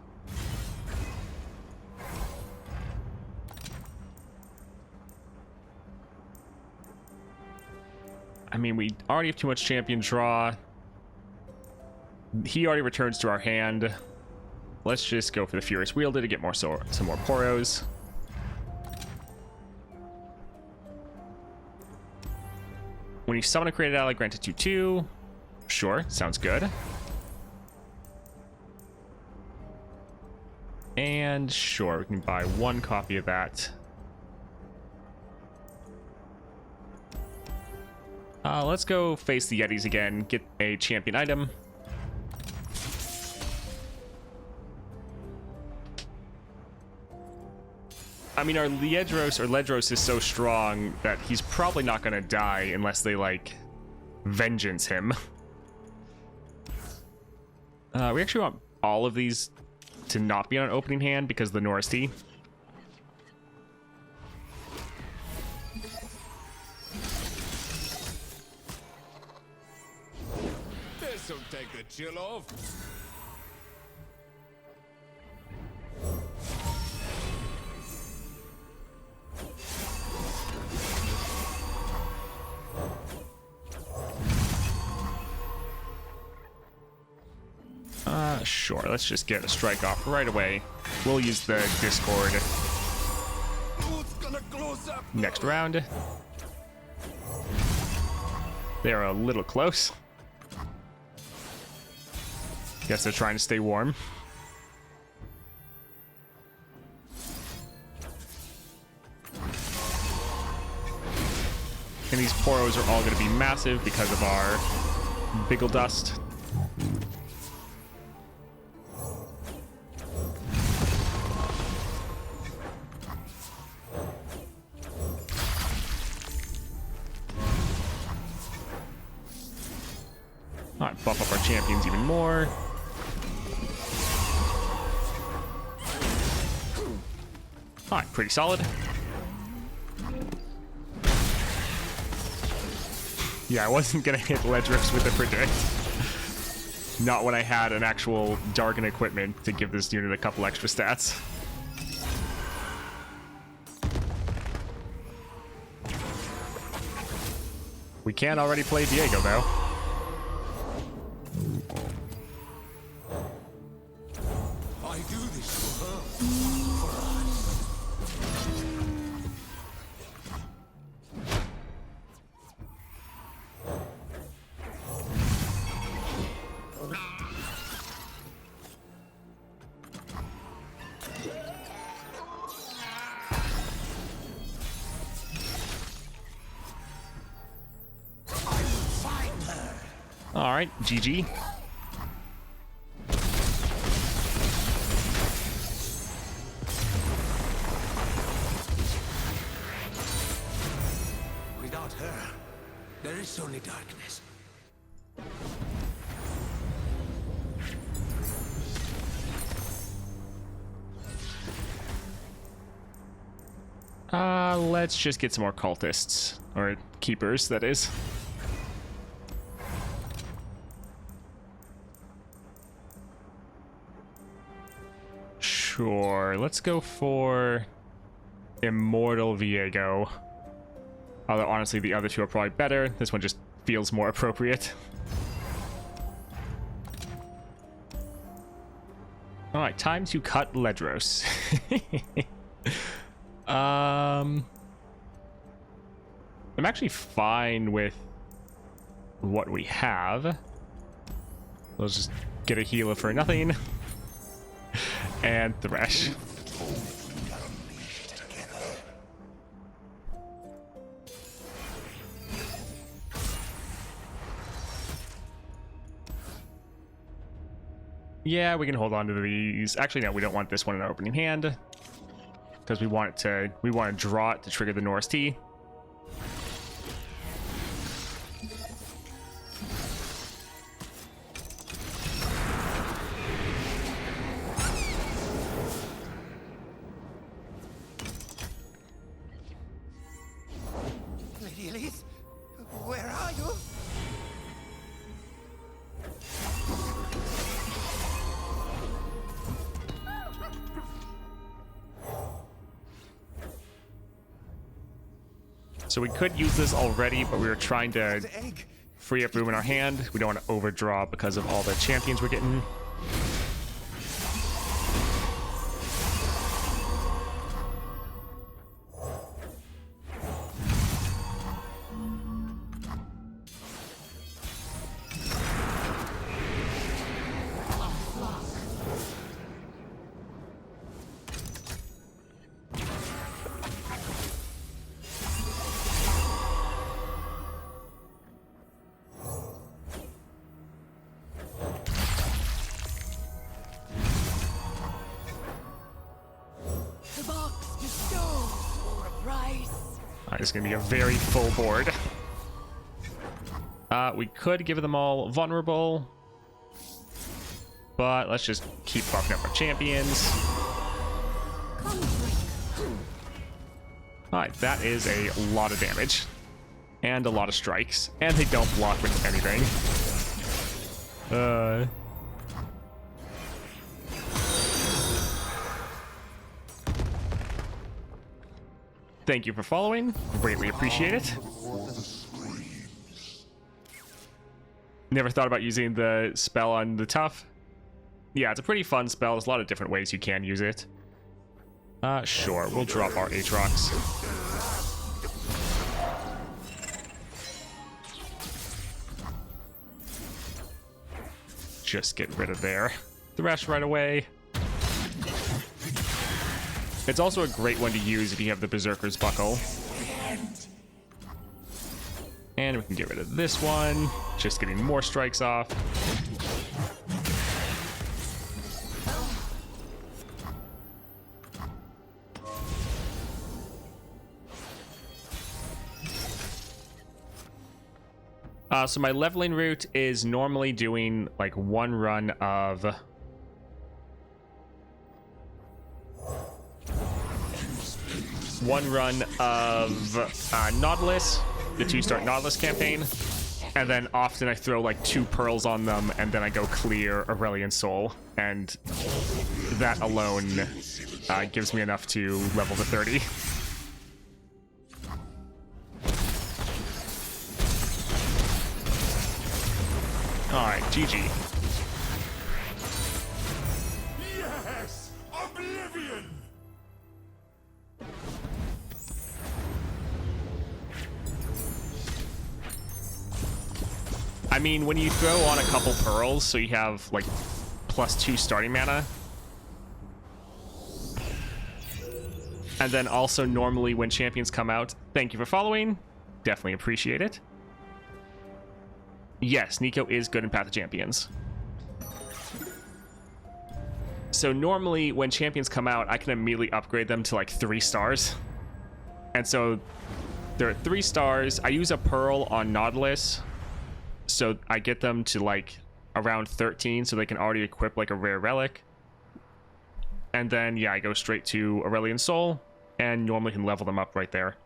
I mean, we already have too much champion draw. He already returns to our hand. Let's just go for the Furious Wielder to get more some more Poros. When you summon a created ally, grant it 2/2. Sure, sounds good. And sure, we can buy one copy of that. Let's go face the Yetis again, get a champion item. I mean, our Ledros is so strong that he's probably not gonna die unless they, like, vengeance him. We actually want all of these to not be on an opening hand because of the Norris T. This'll take the chill off. Sure, let's just get a strike off right away. We'll use the Discord Who's gonna close up? next round. They're a little close. Guess they're trying to stay warm. And these Poros are all going to be massive because of our Biggle Dust. Alright, buff up our champions even more. Alright, pretty solid. Yeah, I wasn't gonna hit Ledrips with the predict. Not when I had an actual Dargon equipment to give this unit a couple extra stats. We can already play Diego, though. I do this for her, for us. All right, GG. Without her, there is only darkness. Let's just get some more cultists. Or keepers, that is. Sure, let's go for Immortal Viego. Although, honestly, the other two are probably better. This one just feels more appropriate. Alright, time to cut Ledros. I'm actually fine with what we have. Let's just get a healer for nothing. And Thresh. Yeah, we can hold on to these. Actually, no, we don't want this one in our opening hand because we want to draw it to trigger the Norse T. Lady Elise, where are you? So we could use this already, but we were trying to The egg. free up room in our hand. We don't want to overdraw because of all the champions we're getting. The box bestows for a price. Alright, it's going to be a very full board. We could give them all vulnerable, but let's just keep buffing up our champions. Come drink. Alright, that is a lot of damage. And a lot of strikes. And they don't block with anything. Thank you for following. Greatly appreciate it. Never thought about using the spell on the tough. Yeah, it's a pretty fun spell. There's a lot of different ways you can use it. Sure, we'll drop our Aatrox. Just get rid of their Thresh right away. It's also a great one to use if you have the Berserker's Buckle. And we can get rid of this one. Just getting more strikes off. So my leveling route is normally doing like one run of Nautilus, the 2-star Nautilus campaign, And then often I throw like 2 pearls on them, and then I go clear Aurelian Soul, and that alone gives me enough to level to 30. Alright, GG. Yes! Oblivion! I mean, when you throw on a couple pearls, so you have like +2 starting mana. And then also normally when champions come out, thank you for following. Definitely appreciate it. Yes, Nico is good in Path of Champions. So normally when champions come out, I can immediately upgrade them to like 3 stars. And so they're at 3 stars. I use a pearl on Nautilus, so I get them to like around 13, so they can already equip like a rare relic. And then, yeah, I go straight to Aurelian Soul, and normally can level them up right there.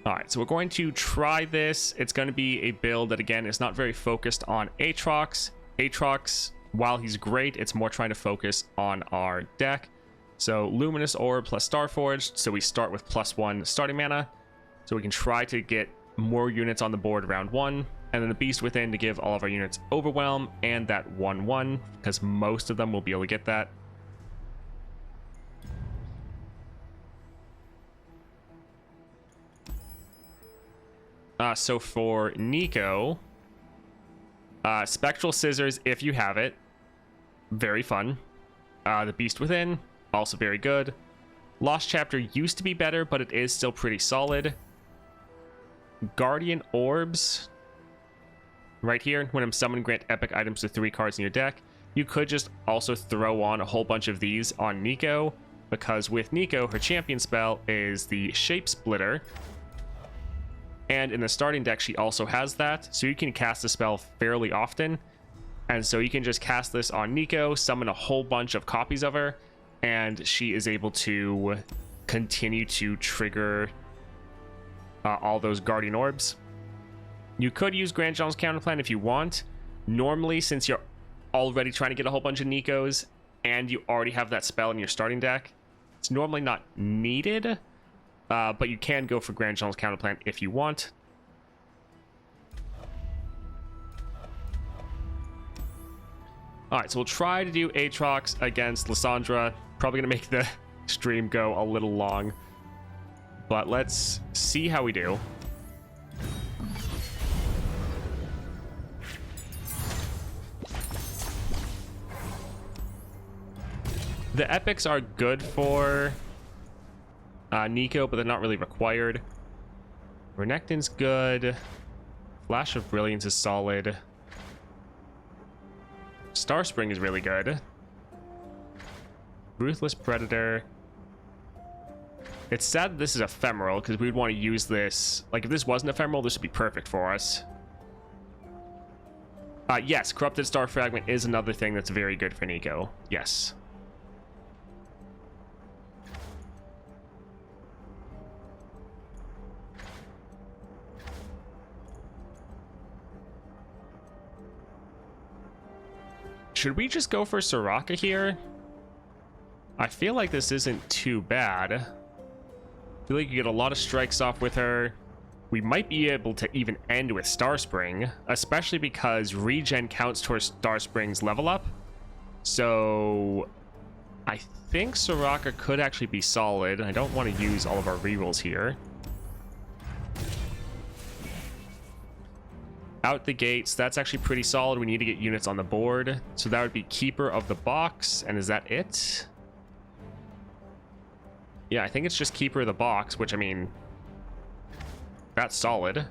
Alright, so we're going to try this. It's going to be a build that, again, is not very focused on Aatrox. Aatrox, while he's great, it's more trying to focus on our deck. So Luminous Orb plus Starforged, so we start with +1 starting mana. So we can try to get more units on the board round 1. And then the Beast Within to give all of our units Overwhelm and that 1/1, because most of them will be able to get that. So for Nico, Spectral Scissors, if you have it, very fun. The Beast Within, also very good. Lost Chapter used to be better, but it is still pretty solid. Guardian Orbs, right here, when I'm summoning, grant epic items to 3 cards in your deck. You could just also throw on a whole bunch of these on Nico, because with Nico, her champion spell is the Shape Splitter. And in the starting deck, she also has that, so you can cast the spell fairly often. And so you can just cast this on Nico, summon a whole bunch of copies of her, and she is able to continue to trigger all those Guardian Orbs. You could use Grand John's Counterplan if you want. Normally, since you're already trying to get a whole bunch of Nikos, and you already have that spell in your starting deck, it's normally not needed. But you can go for Grand John's Counterplan if you want. Alright, so we'll try to do Aatrox against Lissandra. Probably going to make the stream go a little long. But let's see how we do. The epics are good for Nico, but they're not really required. Renekton's good. Flash of Brilliance is solid. Starspring is really good. Ruthless Predator. It's sad this is ephemeral, because we would want to use this. Like, if this wasn't ephemeral, this would be perfect for us. Yes, Corrupted Star Fragment is another thing that's very good for Nico. Yes. Should we just go for Soraka here? I feel like this isn't too bad. I feel like you get a lot of strikes off with her. We might be able to even end with Starspring, especially because regen counts towards Starspring's level up. So I think Soraka could actually be solid. I don't want to use all of our rerolls here. Out the gates, that's actually pretty solid. We need to get units on the board. So that would be Keeper of the Box. And is that it? Yeah, I think it's just Keeper of the Box, which, I mean, that's solid.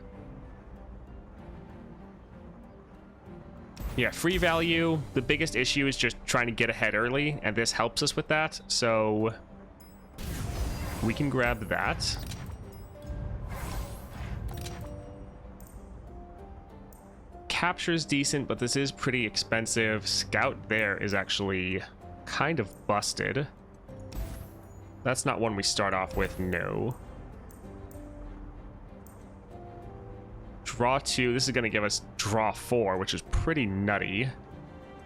Yeah, free value. The biggest issue is just trying to get ahead early, and this helps us with that. So we can grab that. capture's decent, but this is pretty expensive. Scout there is actually kind of busted. That's not one we start off with, no. Draw 2, this is going to give us draw 4, which is pretty nutty.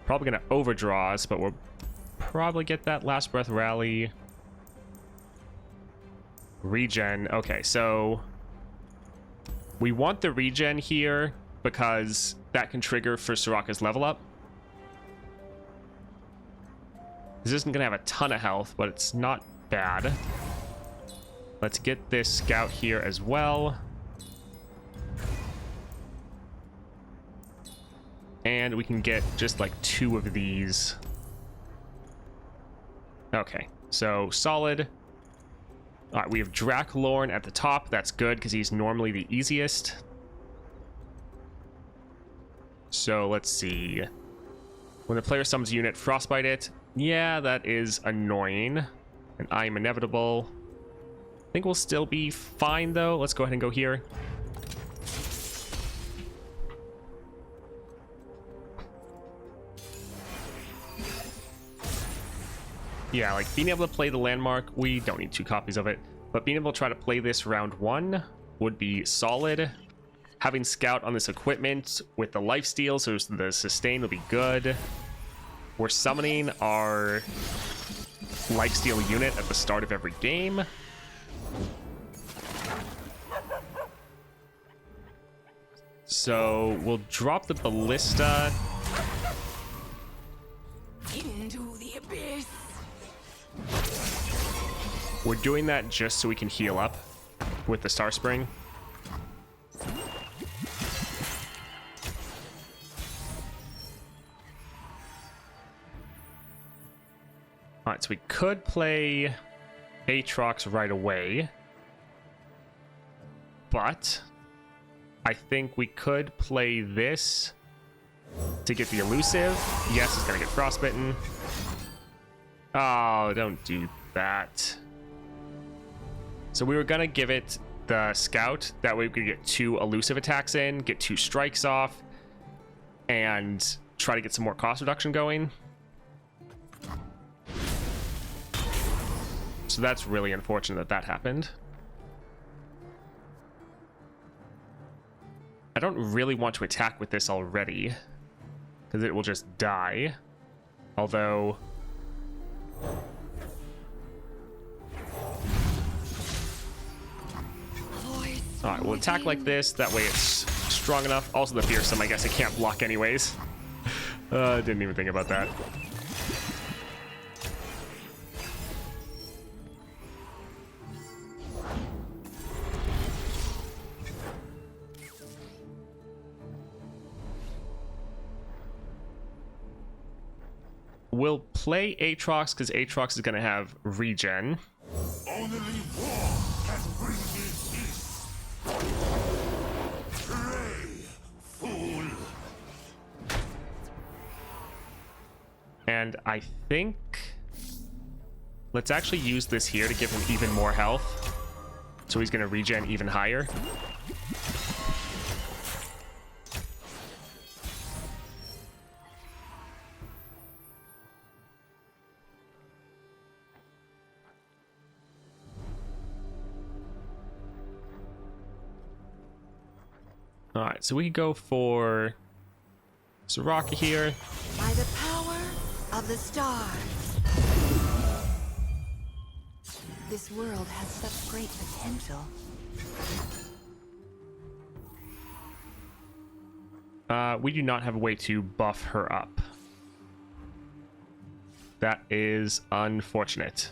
Probably going to overdraw us, but we'll probably get that last breath rally. Regen. Okay, so we want the regen here because that can trigger for Soraka's level up. This isn't going to have a ton of health, but it's not bad. Let's get this scout here as well. And we can get just like 2 of these. Okay, so solid. All right, we have Draklorn at the top. That's good because he's normally the easiest. So let's see. When the player summons a unit, frostbite it. Yeah, that is annoying. And I am inevitable. I think we'll still be fine though. Let's go ahead and go here. Yeah, like being able to play the landmark, we don't need 2 copies of it, but being able to try to play this round 1 would be solid. Having scout on this equipment with the lifesteal, so the sustain will be good. We're summoning our lifesteal unit at the start of every game. So we'll drop the ballista. Into the abyss. We're doing that just so we can heal up with the Star Spring. Alright, so we could play Aatrox right away. But I think we could play this to get the elusive. Yes, it's gonna get frostbitten. Oh, don't do that. So we were gonna give it the scout. That way we could get 2 elusive attacks in, get 2 strikes off, and try to get some more cost reduction going. So that's really unfortunate that that happened. I don't really want to attack with this already, because it will just die. Although... Alright, we'll attack like this. That way it's strong enough. Also the fearsome, I guess it can't block anyways. Didn't even think about that. We'll play Aatrox because Aatrox is going to have regen. Only war can bring me peace. Pray, fool. And I think... let's actually use this here to give him even more health. So he's going to regen even higher. Alright, so we can go for Soraka here. By the power of the stars. This world has such great potential. We do not have a way to buff her up. That is unfortunate.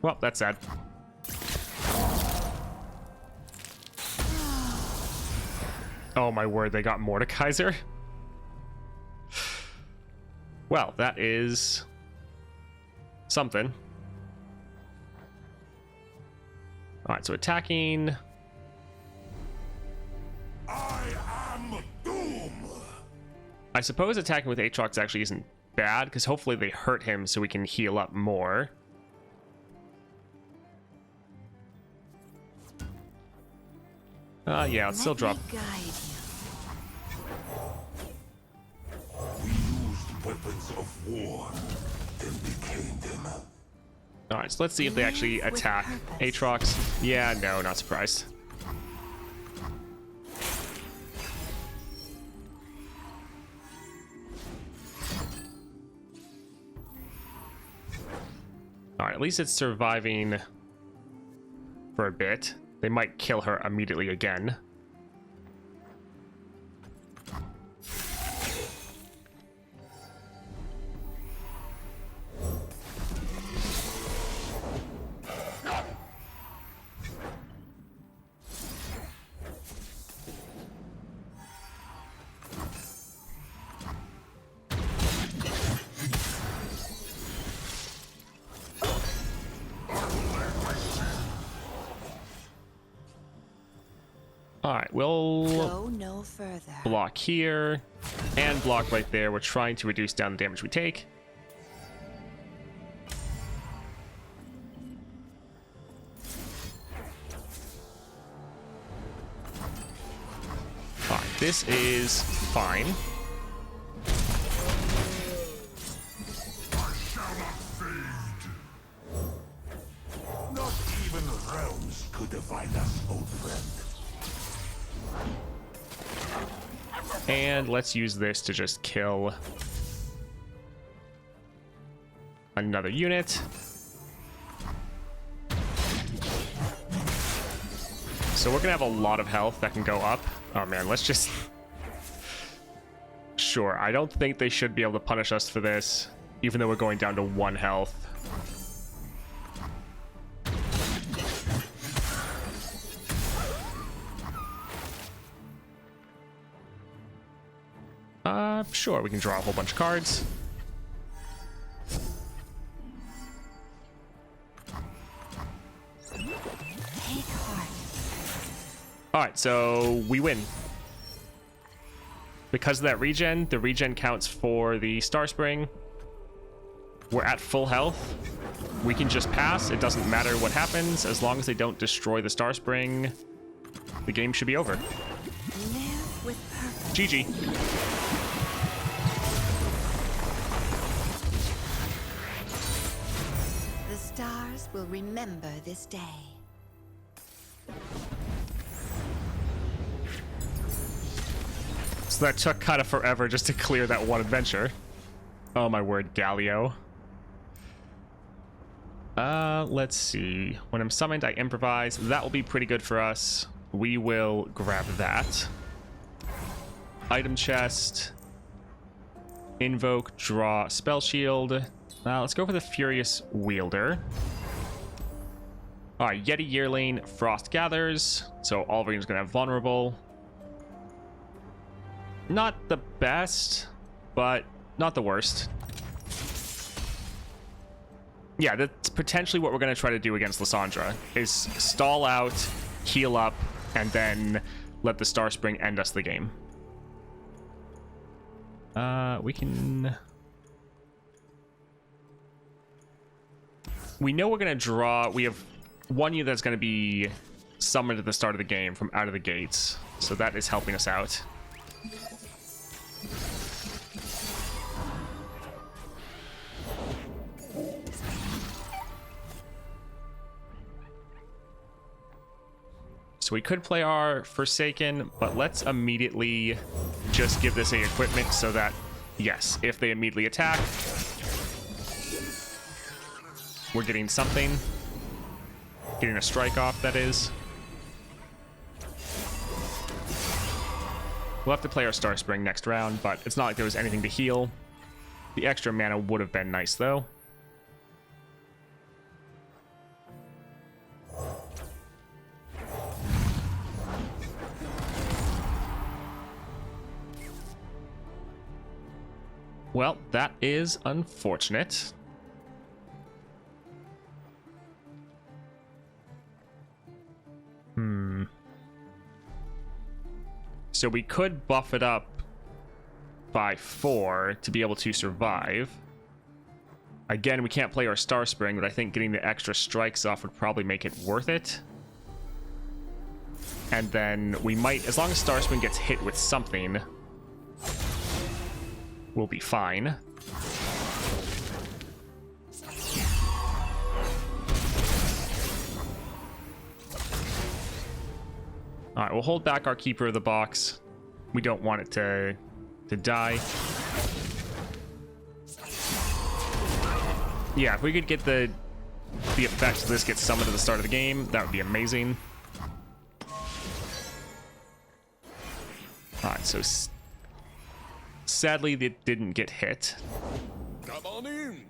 Well, that's sad. Oh my word, they got Mordekaiser? Well, that is something. Alright, so attacking. I am doom. I suppose attacking with Aatrox actually isn't bad, because hopefully they hurt him so we can heal up more. Yeah, let's still drop. Let me guide you. We used weapons of war, then became them. All right, so let's see if they actually Live with attack purpose. Aatrox. Yeah, no, not surprised. All right, at least it's surviving for a bit. They might kill her immediately again. All right, we'll Go no further. block here and block right there. We're trying to reduce down the damage we take. All right, this is fine. I shall not fade. Not even realms could divide us, old friend. And let's use this to just kill another unit. So we're gonna have a lot of health that can go up. Oh man, let's just... Sure, I don't think they should be able to punish us for this, even though we're going down to 1 health. Sure, we can draw a whole bunch of cards. Take heart. Alright, so we win. Because of that regen, the regen counts for the Star Spring. We're at full health. We can just pass. It doesn't matter what happens. As long as they don't destroy the Star Spring, the game should be over. Live with purpose. GG. The stars will remember this day. So that took kind of forever just to clear that one adventure. Oh my word, Galio. Let's see. When I'm summoned, I improvise. That will be pretty good for us. We will grab that. Item chest. Invoke, draw, spell shield. Let's go for the Furious Wielder. Alright, Yeti Yearling, Frost Gathers. So all of are going to have vulnerable. Not the best, but not the worst. Yeah, that's potentially what we're going to try to do against Lissandra, is stall out, heal up, and then let the Star Spring end us the game. We can... We know we're going to draw... We have one unit that's going to be summoned at the start of the game from out of the gates, so that is helping us out. So we could play our Forsaken, but let's immediately just give this a equipment so that, yes, if they immediately attack, we're getting something. Getting a strike off, that is. We'll have to play our Star Spring next round, but it's not like there was anything to heal. The extra mana would have been nice, though. Well, that is unfortunate. So we could buff it up by 4 to be able to survive. Again, we can't play our Star Spring, but I think getting the extra strikes off would probably make it worth it. And then we might, as long as Starspring gets hit with something, we'll be fine. All right, we'll hold back our Keeper of the Box. We don't want it to die. Yeah, if we could get the effect of this get summoned at the start of the game, that would be amazing. Alright, so sadly it didn't get hit. Come on in.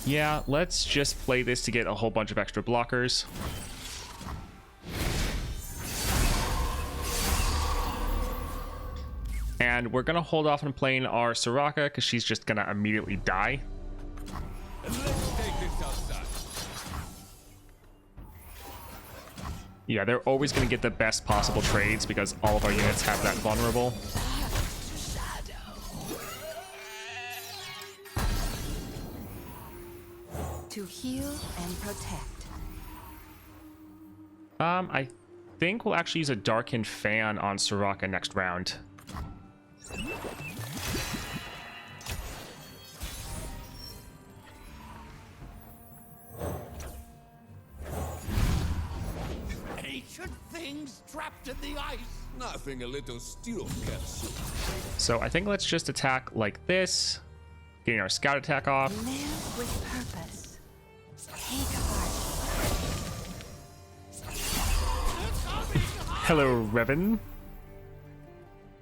Yeah, let's just play this to get a whole bunch of extra blockers. And we're gonna hold off on playing our Soraka because she's just gonna immediately die. And let's take this outside. Yeah, they're always gonna get the best possible trades because all of our units have that vulnerable. To heal and protect. I think we'll actually use a Darkened Fan on Soraka next round. Ancient things trapped in the ice. Nothing a little steel can't suit. So I think let's just attack like this, getting our scout attack off. Live with purpose. Take heart. Hello, Revan.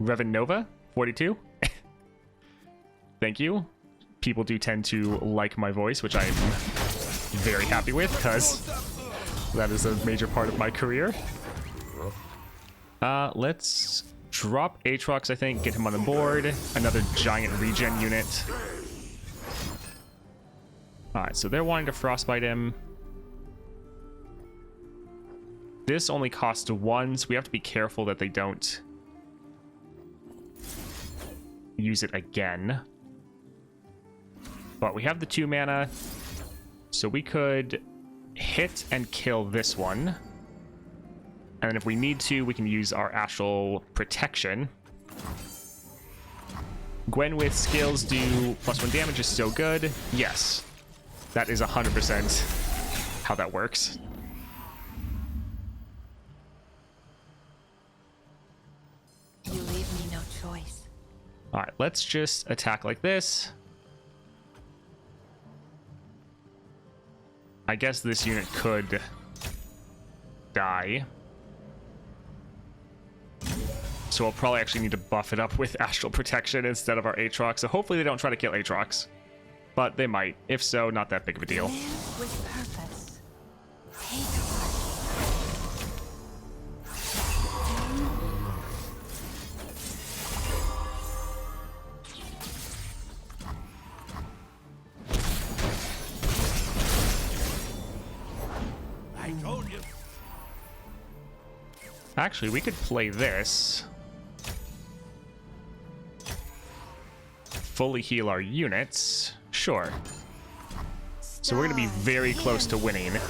Revan Nova 42. Thank you. People do tend to like my voice, which I'm very happy with because that is a major part of my career. Let's drop Aatrox, I think, get him on the board. Another giant regen unit. Alright, so they're wanting to frostbite him. This only costs 1, so we have to be careful that they don't use it again. But we have the 2 mana, so we could hit and kill this one. And then if we need to, we can use our Astral Protection. Gwen with skills do +1 damage is so good. Yes, that is 100% how that works. You leave me no choice. All right, let's just attack like this. I guess this unit could die. So we'll probably actually need to buff it up with Astral Protection instead of our Aatrox. So hopefully they don't try to kill Aatrox. But they might. If so, not that big of a deal. Live with purpose. Take heart. I told you. Actually, we could play this. Fully heal our units. Sure. So we're going to be very close to winning. The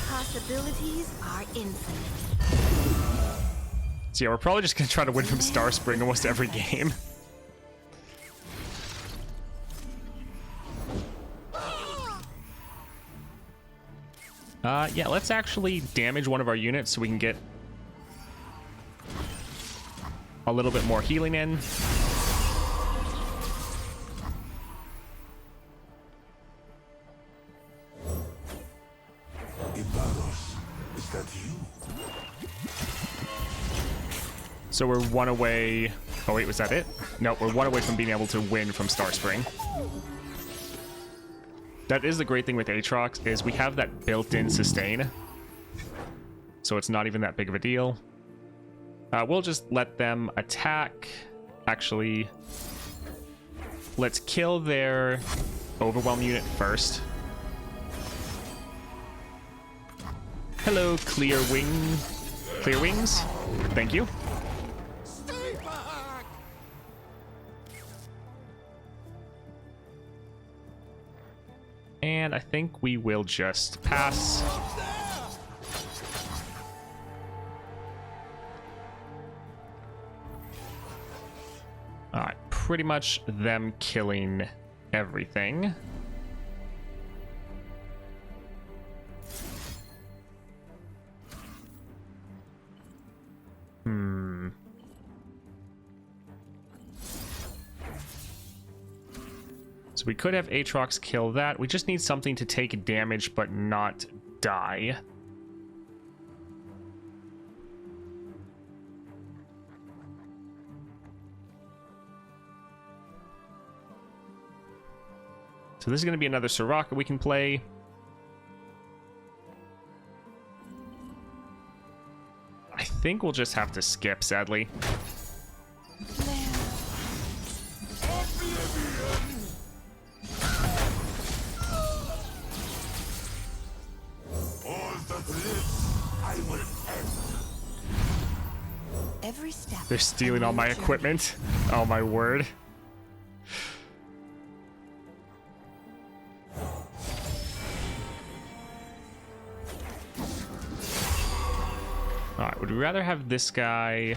possibilities are infinite. So yeah, we're probably just going to try to win from Starspring almost every game. Yeah, let's actually damage one of our units so we can get a little bit more healing in. Ibaros, is that you? So we're 1 away. Oh wait, was that it? No, we're 1 away from being able to win from Starspring. That is the great thing with Aatrox, is we have that built-in sustain. So it's not even that big of a deal. We'll just let them attack. Actually, let's kill their Overwhelm unit first. Hello, Clear Wings. Thank you. Stay back. And I think we will just pass. Alright, pretty much them killing everything. So we could have Aatrox kill that. We just need something to take damage but not die. So this is going to be another Soraka we can play. I think we'll just have to skip, sadly. Every step. They're stealing all my equipment. Oh my word. Alright, would we rather have this guy?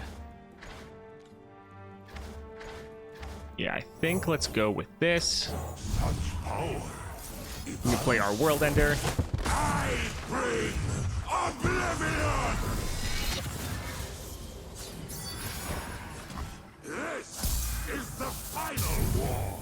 Yeah, I think let's go with this. We play our World Ender. I bring oblivion! This is the final war!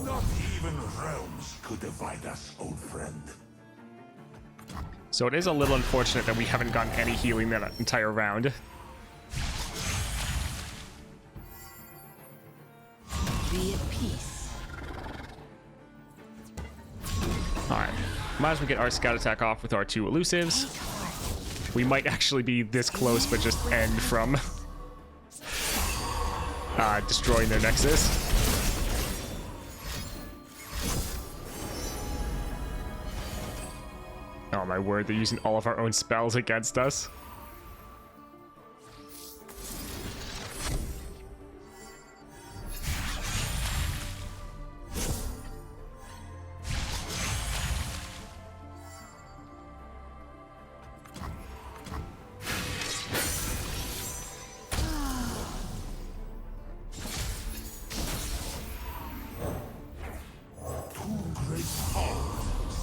Not even realms could divide us, old friend. So it is a little unfortunate that we haven't gotten any healing that entire round. Be at peace. Alright, might as well get our scout attack off with our 2 elusives. We might actually be this close, but just end from destroying their nexus. Oh my word, they're using all of our own spells against us.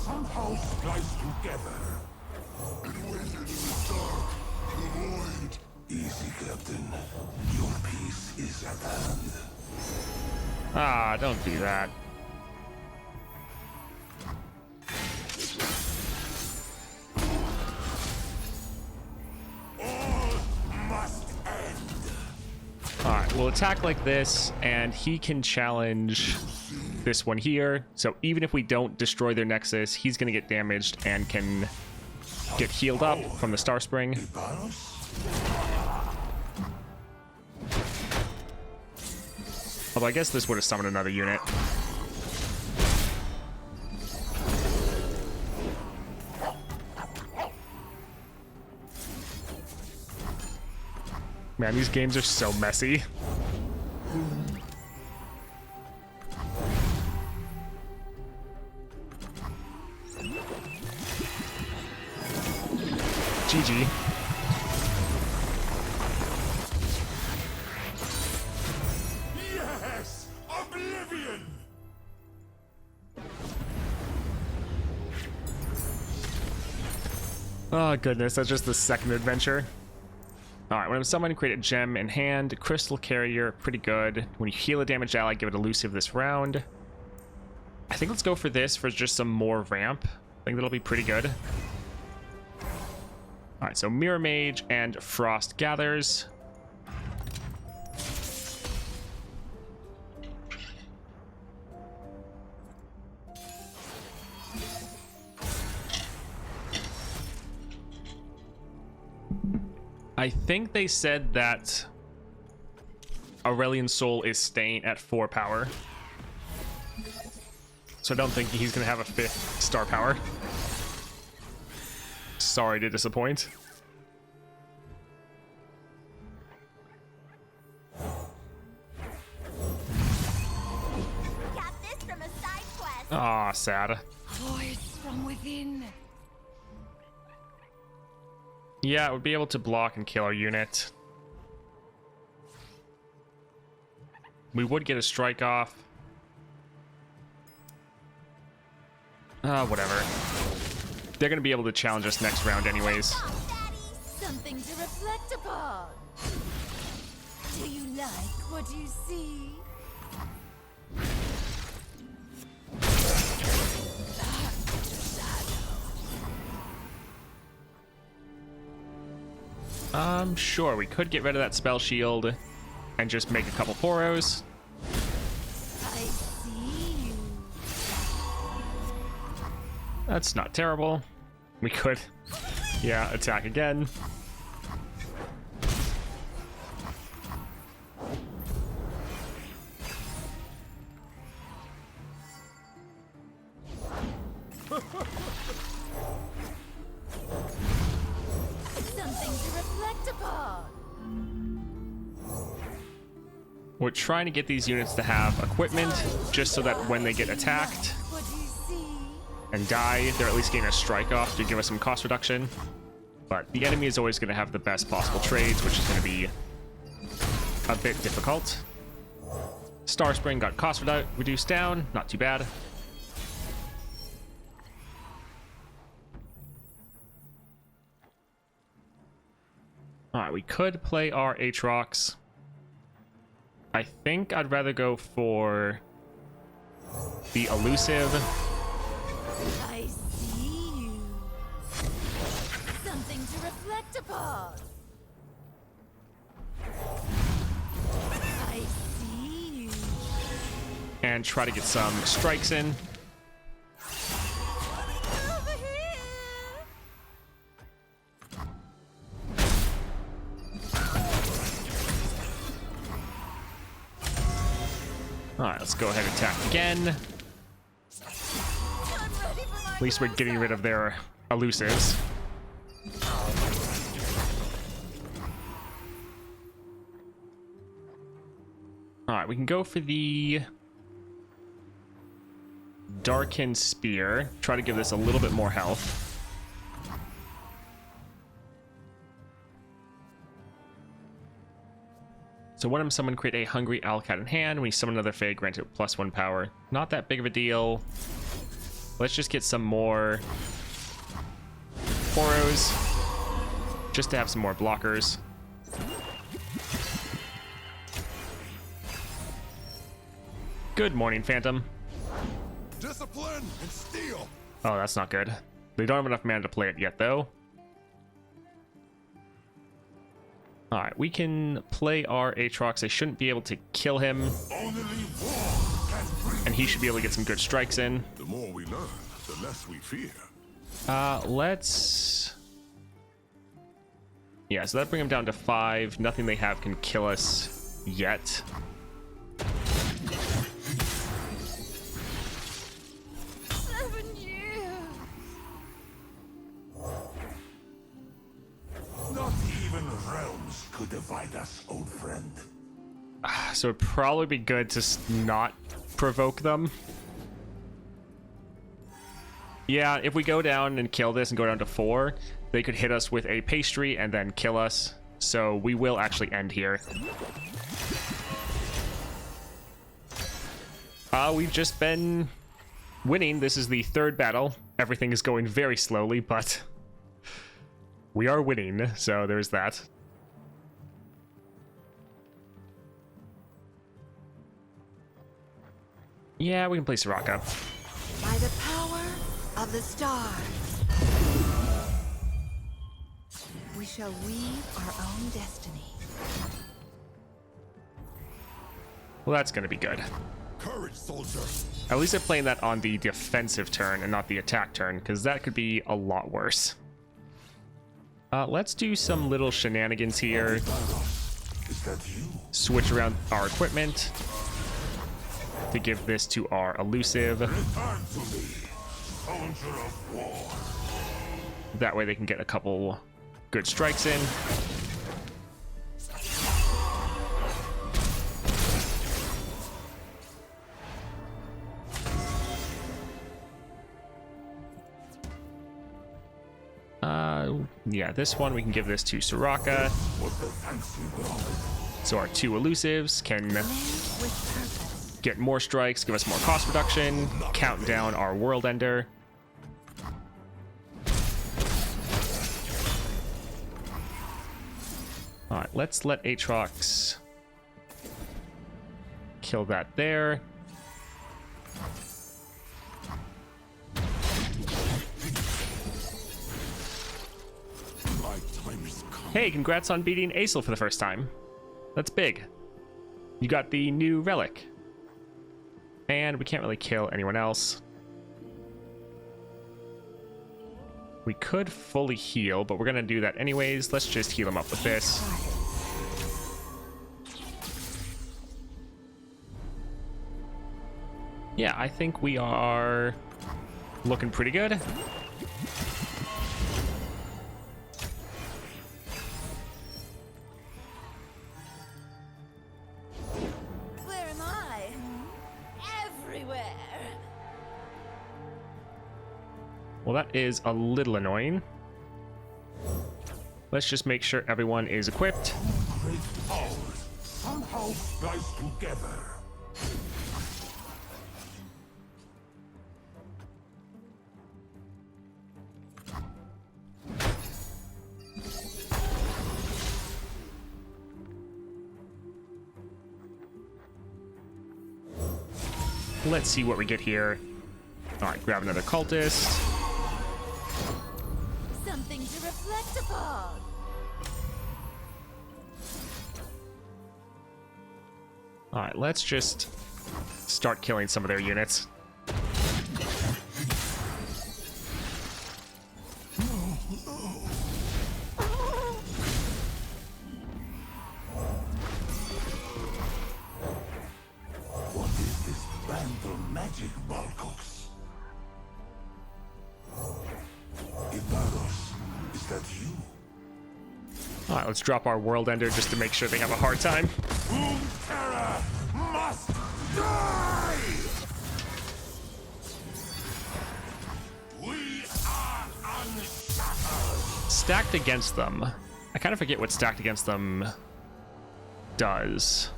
Somehow spliced together. And waited in the dark to avoid. Easy, Captain. Your peace is at hand. Ah, don't do that. All must end. Alright, we'll attack like this, and he can challenge this one here. So even if we don't destroy their nexus, he's going to get damaged and can get healed up from the Star Spring. Although I guess this would have summoned another unit. Man, these games are so messy. GG. Yes! Oblivion! Oh goodness, that's just the second adventure. Alright, when I'm summoning, create a gem in hand. Crystal Carrier, pretty good. When you heal a damaged ally, give it elusive this round. I think let's go for this for just some more ramp. I think that'll be pretty good. Alright, so Mirror Mage and Frost Gathers. I think they said that Aurelian Soul is staying at 4 power. So I don't think he's going to have a 5th star power. Sorry to disappoint. Aw, sad. Voice from within. Yeah, it would be able to block and kill our unit. We would get a strike off. Whatever. They're gonna be able to challenge us next round anyways. Something to reflect upon. Do you like what you see? Sure, we could get rid of that spell shield and just make a couple poros. I see you. That's not terrible. We could, yeah, attack again. Something to reflect upon. We're trying to get these units to have equipment just so that when they get attacked What you see? and die, they're at least getting a strike off to give us some cost reduction. But the enemy is always going to have the best possible trades, which is going to be a bit difficult. Star Spring got cost reduced down, not too bad. Alright, we could play our Aatrox. I think I'd rather go for the elusive. I see you. Something to reflect upon. I see you. And try to get some strikes in. Over here. Alright, let's go ahead and attack again. I'm ready for my At least we're getting rid of their elusives. Alright, we can go for the Darkened Spear. Try to give this a little bit more health. So when I'm summoned, create a Hungry Owlcat in hand. When you summon another Fae, grant it +1 power. Not that big of a deal. Let's just get some more Poros, just to have some more blockers. Good morning, Phantom. Discipline and steel. Oh, that's not good. They don't have enough mana to play it yet, though. Alright, we can play our Aatrox. They shouldn't be able to kill him, Only war can bring. and he should be able to get some good strikes in. The more we learn, the less we fear. Let's... Yeah, so that bring him down to 5. Nothing they have can kill us yet. 7 years. Not even realms could divide us, old friend. So it'd probably be good to not provoke them. Yeah, if we go down and kill this and go down to 4, they could hit us with a pastry and then kill us. So we will actually end here. We've just been winning. This is the 3rd battle. Everything is going very slowly, but we are winning, so there's that. Yeah, we can play Soraka. By the power of the stars, we shall weave our own destiny. Well, that's going to be good. Courage, soldier. At least they're playing that on the defensive turn and not the attack turn, because that could be a lot worse. Let's do some little shenanigans here. Is that you? Switch around our equipment to give this to our elusive. Return to me, soldier of war. That way they can get a couple good strikes in. Yeah, this one we can give this to Soraka. What the fancy dog? So our 2 elusives can With purpose. get more strikes, give us more cost reduction, count down our world ender. All right, let's let Aatrox kill that there. My time is come. Hey, congrats on beating Aesel for the first time. That's big. You got the new relic. And we can't really kill anyone else. We could fully heal, but we're gonna do that anyways. Let's just heal him up with this. Yeah, I think we are looking pretty good. Where am I? Everywhere. Well, that is a little annoying. Let's just make sure everyone is equipped. Great powers somehow spliced together. Let's see what we get here. All right, grab another cultist. Something to reflect upon. All right, let's just start killing some of their units. What is this Bantle magic, Balcox? Ibaros, is that you? All right, let's drop our world ender just to make sure they have a hard time. Terra must die! We are unshackled! Stacked against them. I kind of forget what stacked against them does.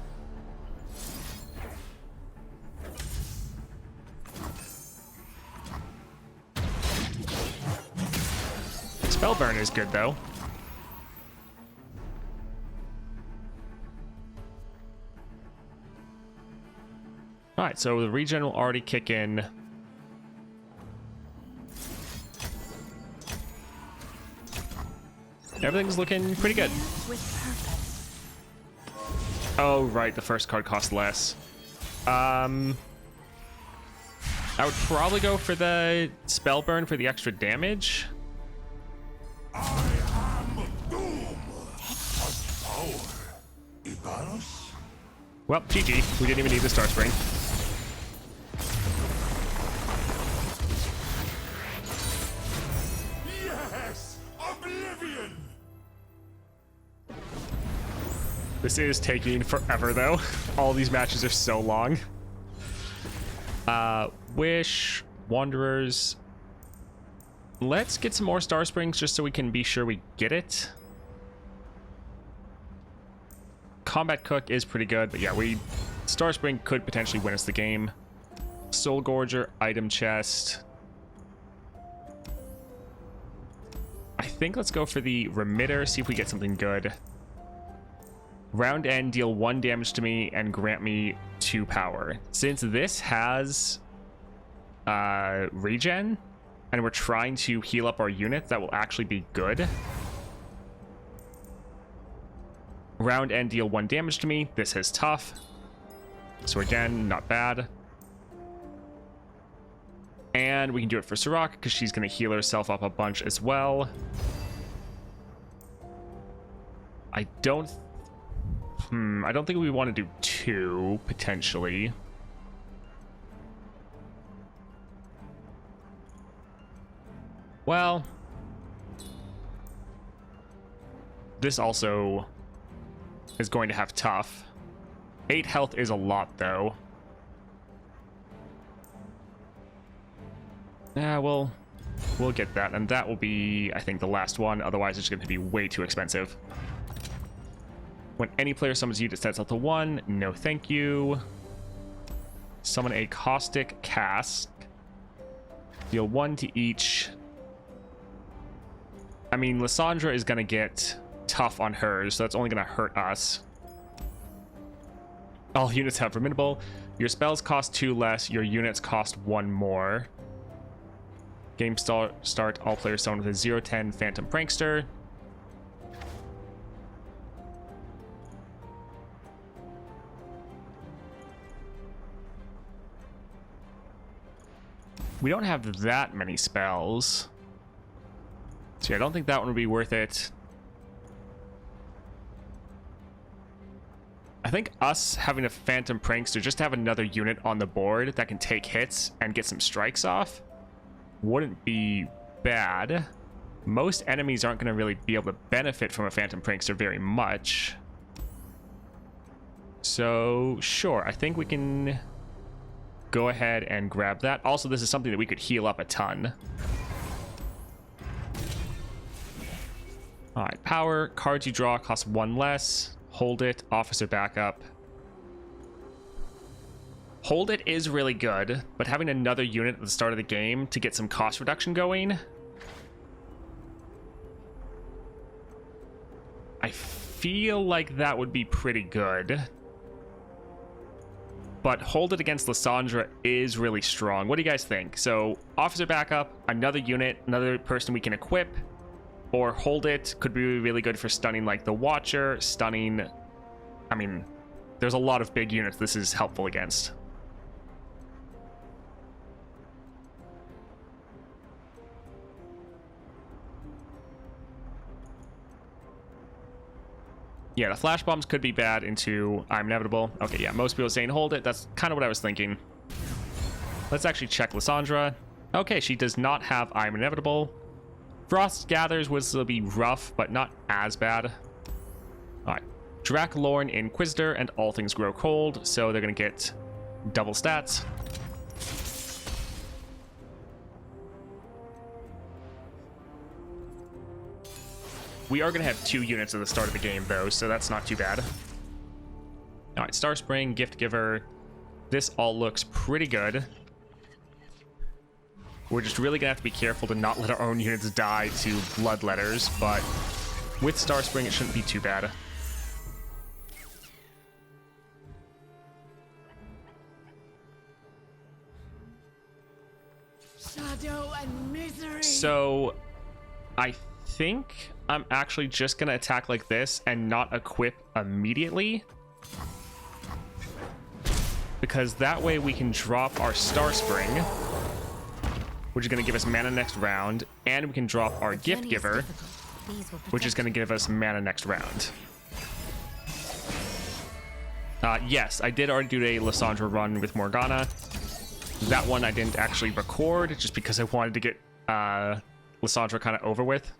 Spellburn is good though. Alright, so the regen will already kick in. Everything's looking pretty good. With purpose. Oh, right, the first card costs less. I would probably go for the Spellburn for the extra damage. I am doom! Such power! Ibaros? Well, GG. We didn't even need the Star Spring. Yes! Oblivion! This is taking forever, though. All these matches are so long. Wish, Wanderers. Let's get some more Star Springs just so we can be sure we get it. Combat Cook is pretty good, but yeah, Star Spring could potentially win us the game. Soul Gorger, Item Chest. I think let's go for the Remitter, see if we get something good. Round end, deal 1 damage to me and grant me 2 power. Since this has regen, and we're trying to heal up our units, that will actually be good. Round end, deal 1 damage to me. This is tough. So again, not bad. And we can do it for Soraka because she's going to heal herself up a bunch as well. I don't think we want to do 2, potentially. Well, this also is going to have tough. 8 health is a lot, though. Yeah, we'll We'll get that, and that will be, I think, the last one. Otherwise, it's going to be way too expensive. When any player summons unit stats out to 1, no thank you. Summon a Caustic Cask. Deal 1 to each. I mean, Lissandra is going to get tough on hers, so that's only going to hurt us. All units have Formidable. Your spells cost 2 less. Your units cost 1 more. Game start. All players summon with a 0/10 Phantom Prankster. We don't have that many spells. So yeah, I don't think that one would be worth it. I think us having a Phantom Prankster, just to have another unit on the board that can take hits and get some strikes off, wouldn't be bad. Most enemies aren't going to really be able to benefit from a Phantom Prankster very much. So, sure, I think we can go ahead and grab that. Also, this is something that we could heal up a ton. All right, power. Cards you draw cost 1 less. Hold it. Officer backup. Hold it is really good, but having another unit at the start of the game to get some cost reduction going, I feel like that would be pretty good. But hold it against Lissandra is really strong. What do you guys think? So, officer backup, another unit, another person we can equip, or hold it could be really good for stunning like the Watcher, stunning... I mean, there's a lot of big units this is helpful against. Yeah, the flash bombs could be bad into I'm inevitable. Okay, yeah, most people are saying hold it. That's kind of what I was thinking. Let's actually check Lissandra. Okay, she does not have I'm inevitable. Frost Gathers would still be rough, but not as bad. All right, Draklorn, Inquisitor, and All Things Grow Cold, so they're going to get double stats. We are going to have 2 units at the start of the game, though, so that's not too bad. All right, Star Spring, Gift Giver. This all looks pretty good. We're just really going to have to be careful to not let our own units die to Bloodletters, but with Star Spring, it shouldn't be too bad. Shadow and misery. So, I think I'm actually just going to attack like this and not equip immediately. Because that way we can drop our Star Spring, which is going to give us mana next round, and we can drop our Gift Giver, which is going to give us mana next round. Yes, I did already do a Lissandra run with Morgana. That one I didn't actually record, just because I wanted to get Lissandra kind of over with.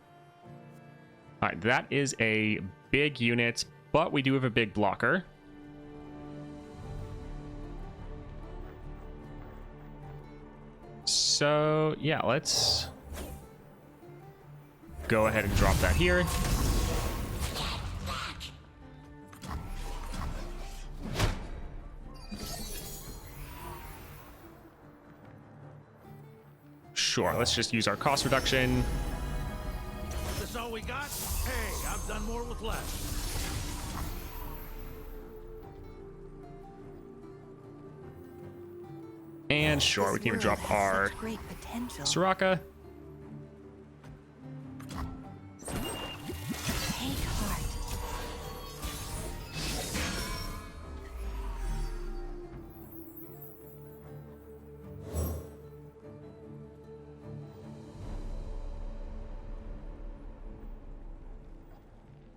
All right, that is a big unit, but we do have a big blocker. So, yeah, let's go ahead and drop that here. Sure, let's just use our cost reduction. Is this all we got? Hey, I've done more with less. And sure, we can even drop our Great potential. Soraka. Take heart.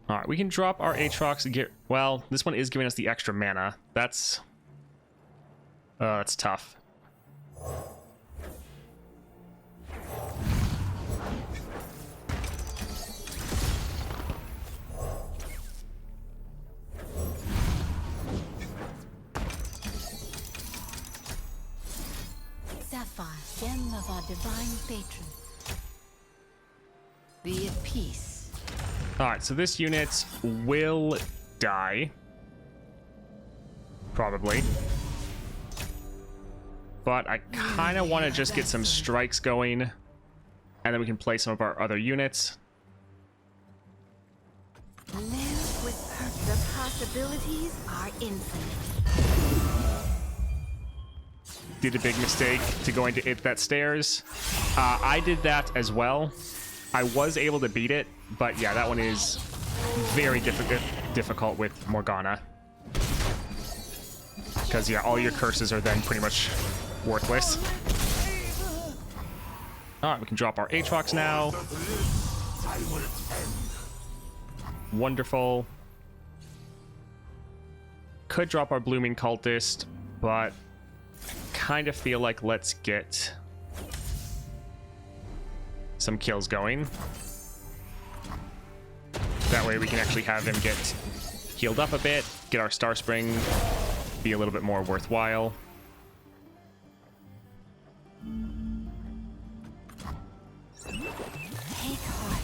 All right, we can drop our Aatrox and get... Well, this one is giving us the extra mana. That's tough. Sapphire, gem of our divine patron. peace. All right, so this unit will die. Probably. But I kind of want to just get some strikes going. And then we can play some of our other units. Live with purpose. The possibilities are infinite. Did a big mistake to going to hit that stairs. I did that as well. I was able to beat it, but yeah, that one is very difficult with Morgana. Because yeah, all your curses are then pretty much worthless. Alright, we can drop our Aatrox now. Wonderful. Could drop our Blooming Cultist, but kind of feel like let's get some kills going. That way we can actually have him get healed up a bit, get our Star Spring be a little bit more worthwhile. Take heart.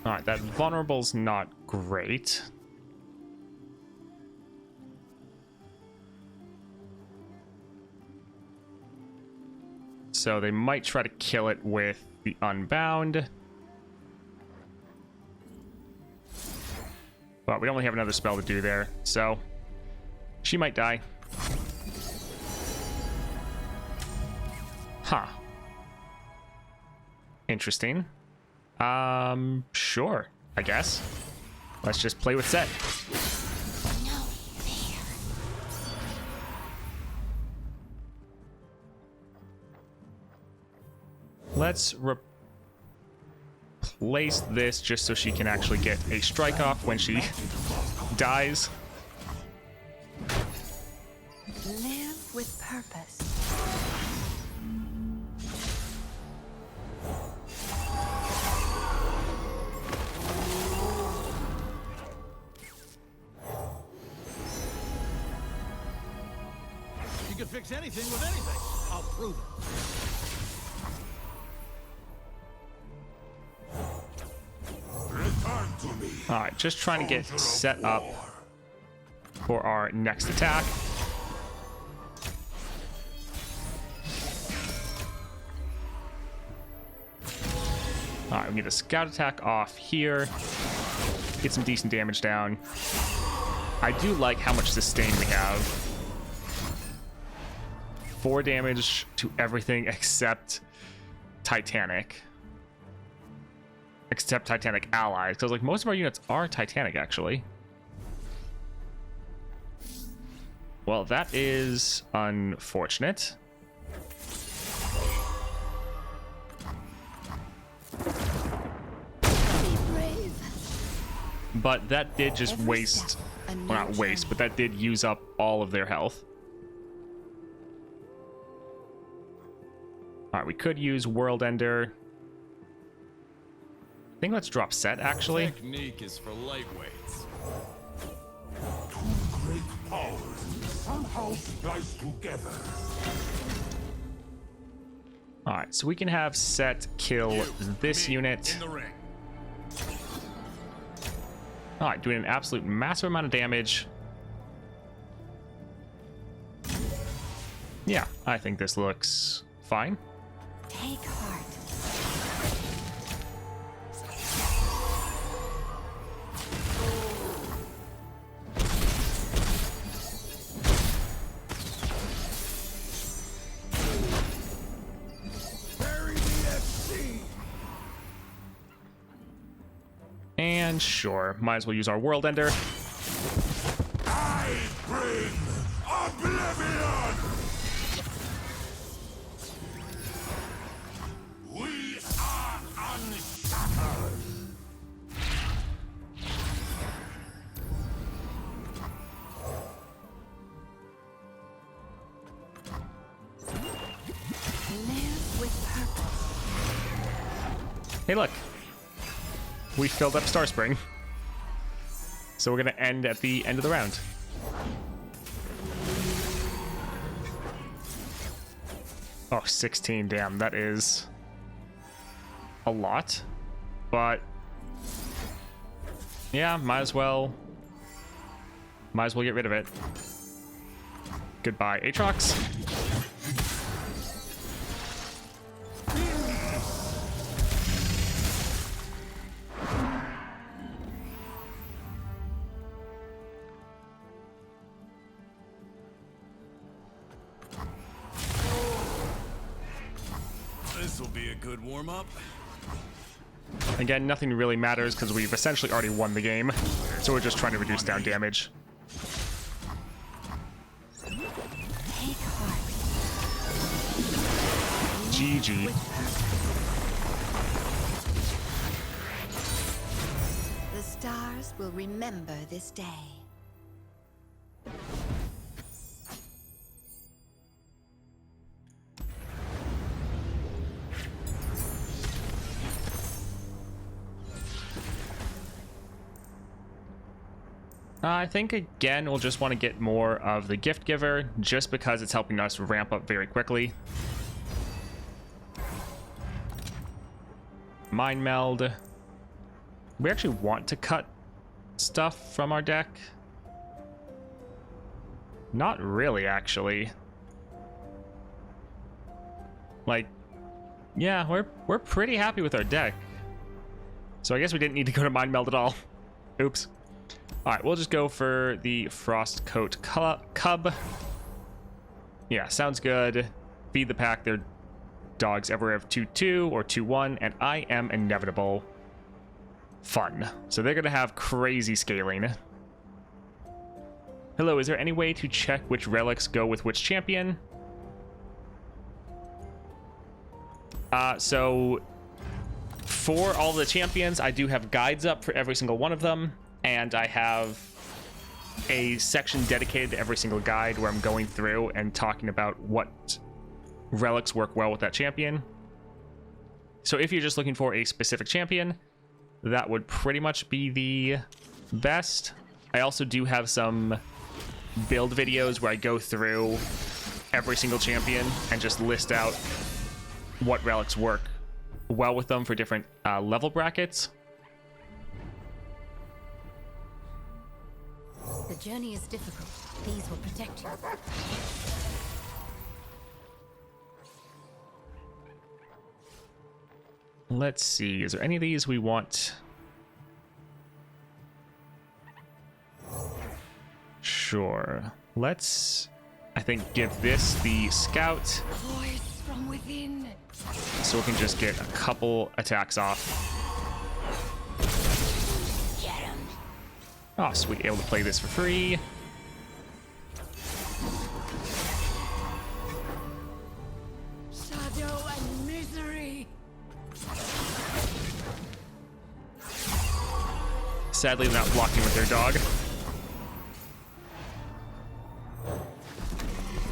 Alright, that vulnerable's not great. So they might try to kill it with the Unbound. But we don't really have another spell to do there, so she might die. Huh. Interesting. Sure, I guess. Let's just play with Set. No fear. Let's replace this just so she can actually get a strike off when she dies. Live with purpose. You can fix anything with anything. I'll prove it. Return to me. Alright, just trying to get set up for our next attack. Alright, we get a scout attack off here. Get some decent damage down. I do like how much sustain we have. 4 damage to everything except Titanic. Except Titanic allies. Because like most of our units are Titanic actually. Well, that is unfortunate. Be brave. But that did just Every waste, step, a new well, not waste, but that did use up all of their health. Alright, we could use World Ender. I think let's drop Set, actually. Technique is for lightweights. Two great powers somehow spliced together. Alright, so we can have Set kill this Me, unit. in the ring. Alright, doing an absolute massive amount of damage. Yeah, I think this looks fine. Take heart. Bury me at sea. And sure, might as well use our World Ender. I bring oblivion! We are unshattered! Live with purpose. Hey, look. we filled up Star Spring. So we're gonna end at the end of the round. Oh, 16, damn, that is a lot. But yeah, might as well get rid of it. Goodbye, Aatrox. This'll be a good warm-up. Again, nothing really matters because we've essentially already won the game. So we're just trying to reduce down damage. GG. The stars will remember this day. I think, again, we'll just want to get more of the Gift Giver, just because it's helping us ramp up very quickly. Mind Meld. We actually want to cut stuff from our deck. Not really, actually. Like, yeah, we're pretty happy with our deck. So I guess we didn't need to go to Mind Meld at all. Oops. Alright, we'll just go for the Frost Coat Cub. Yeah, sounds good. Feed the pack. Their dogs ever have 2-2 or 2-1, and I am inevitable. Fun. So they're going to have crazy scaling. Hello, is there any way to check which relics go with which champion? So for all the champions, I do have guides up for every single one of them. And I have a section dedicated to every single guide where I'm going through and talking about what relics work well with that champion. So if you're just looking for a specific champion, that would pretty much be the best. I also do have some build videos where I go through every single champion and just list out what relics work well with them for different level brackets. The journey is difficult. These will protect you. Let's see. Is there any of these we want? Sure. Let's, I think, give this the Scout. Voice from within. So we can just get a couple attacks off. Oh, sweet. Able to play this for free. Shadow and misery. Sadly, they're not blocking with their dog.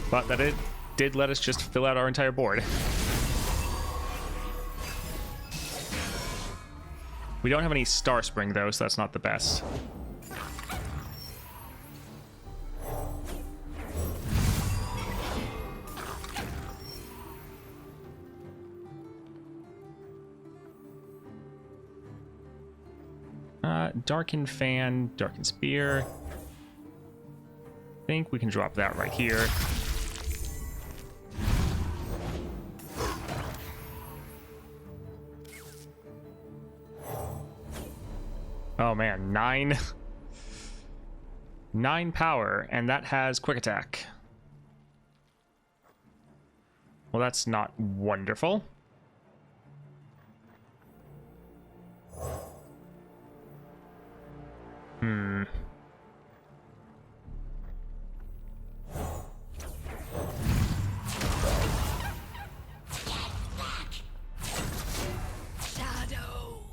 But that it did let us just fill out our entire board. We don't have any Star Spring, though, so that's not the best. Darken Fan, Darken Spear. I think we can drop that right here. Oh man, 9 power, and that has quick attack. Well, that's not wonderful.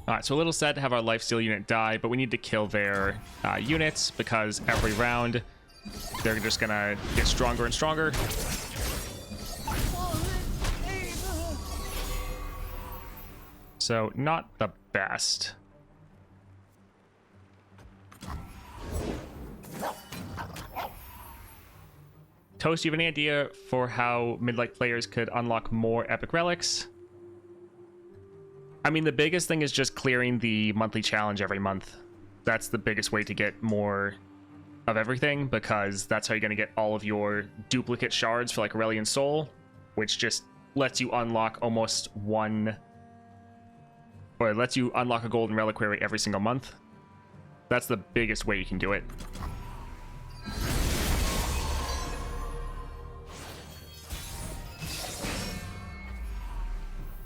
Alright, so a little sad to have our lifesteal unit die, but we need to kill their units because every round they're just gonna get stronger and stronger. So, not the best. Toast, do you have any idea for how mid-light players could unlock more epic relics? I mean, the biggest thing is just clearing the monthly challenge every month. That's the biggest way to get more of everything, because that's how you're going to get all of your duplicate shards for like Aurelian Soul, which just lets you unlock almost one, or it lets you unlock a golden reliquary every single month. That's the biggest way you can do it.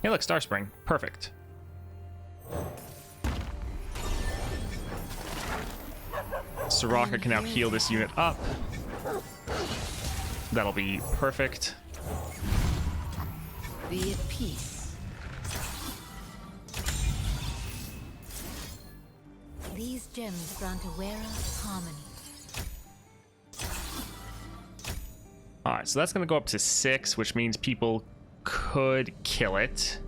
Hey, look, Star Spring. Perfect. Soraka can now heal this unit up. That'll be perfect. Be at peace. These gems grant a wearer harmony. Alright, so that's going to go up to 6, which means people could kill it,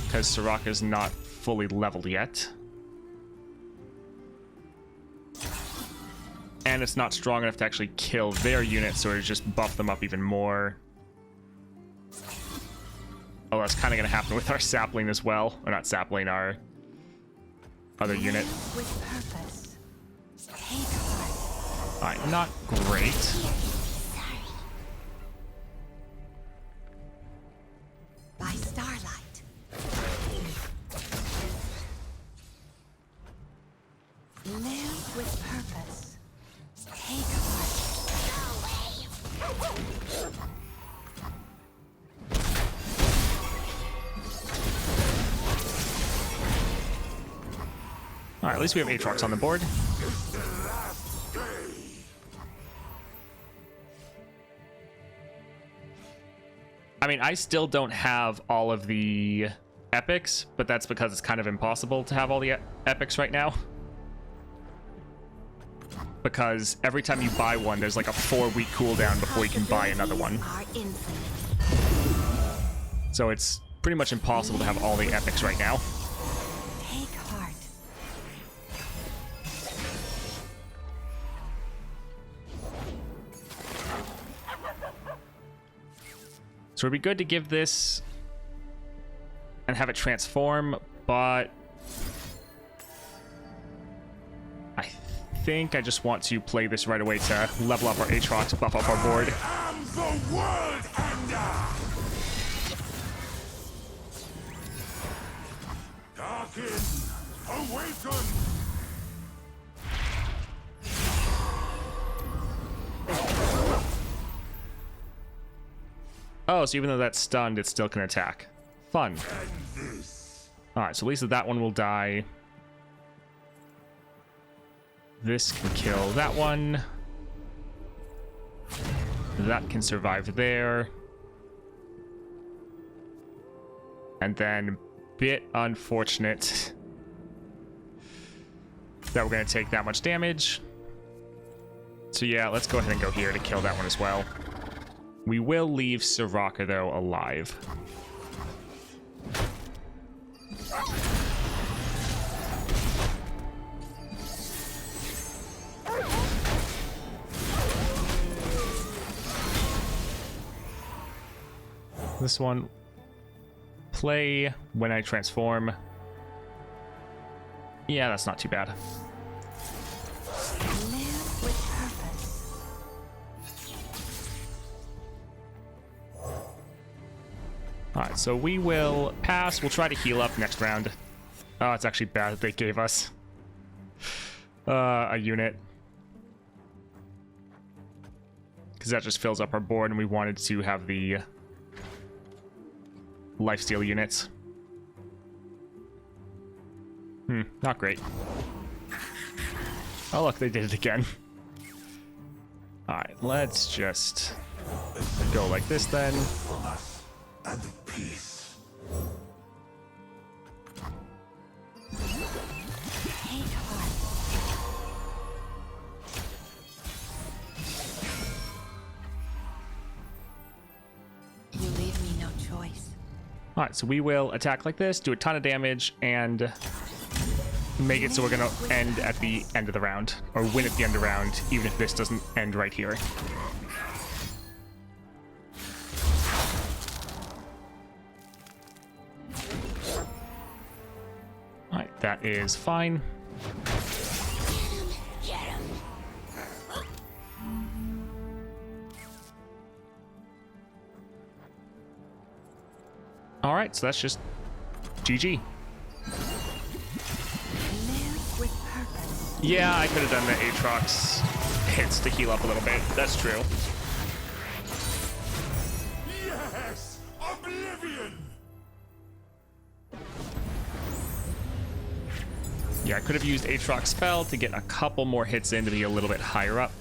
because Soraka's not fully leveled yet. And it's not strong enough to actually kill their unit, so it just buff them up even more. Oh, that's kind of going to happen with our sapling as well. Or not sapling, our other unit. With purpose. Take heart. Alright, not great. Sorry. By starlight. Live with purpose. Take heart. Alright, at least we have Aatrox on the board. I mean, I still don't have all of the epics, but that's because it's kind of impossible to have all the epics right now. Because every time you buy one, there's like a 4-week cooldown before you can buy another one. So it's pretty much impossible to have all the epics right now. Take heart. So it'd be good to give this and have it transform, but I think I just want to play this right away to level up our Aatrox, buff up our board. I'm the world ender! Darken! Awaken! Oh, so even though that's stunned, it still can attack. Fun. Alright, so at least that one will die. This can kill that one. That can survive there. And then, bit unfortunate that we're going to take that much damage. So yeah, let's go ahead and go here to kill that one as well. We will leave Soraka, though, alive. This one, play when I transform. Yeah, that's not too bad. Live with purpose. Alright, so we will pass. We'll try to heal up next round. Oh, it's actually bad that they gave us a unit, because that just fills up our board, and we wanted to have the lifesteal units. Not great. Oh, look, they did it again. Alright, let's just go like this then. And peace. Take heart. You leave me no choice. Alright, so we will attack like this, do a ton of damage, and make it so we're going to end at the end of the round. Or win at the end of the round, even if this doesn't end right here. That is fine. All right, so that's just GG. Live with purpose. Yeah, I could have done the Aatrox hits to heal up a little bit. That's true. Yes! Oblivion! Yeah, I could have used Aatrox spell to get a couple more hits in to be a little bit higher up.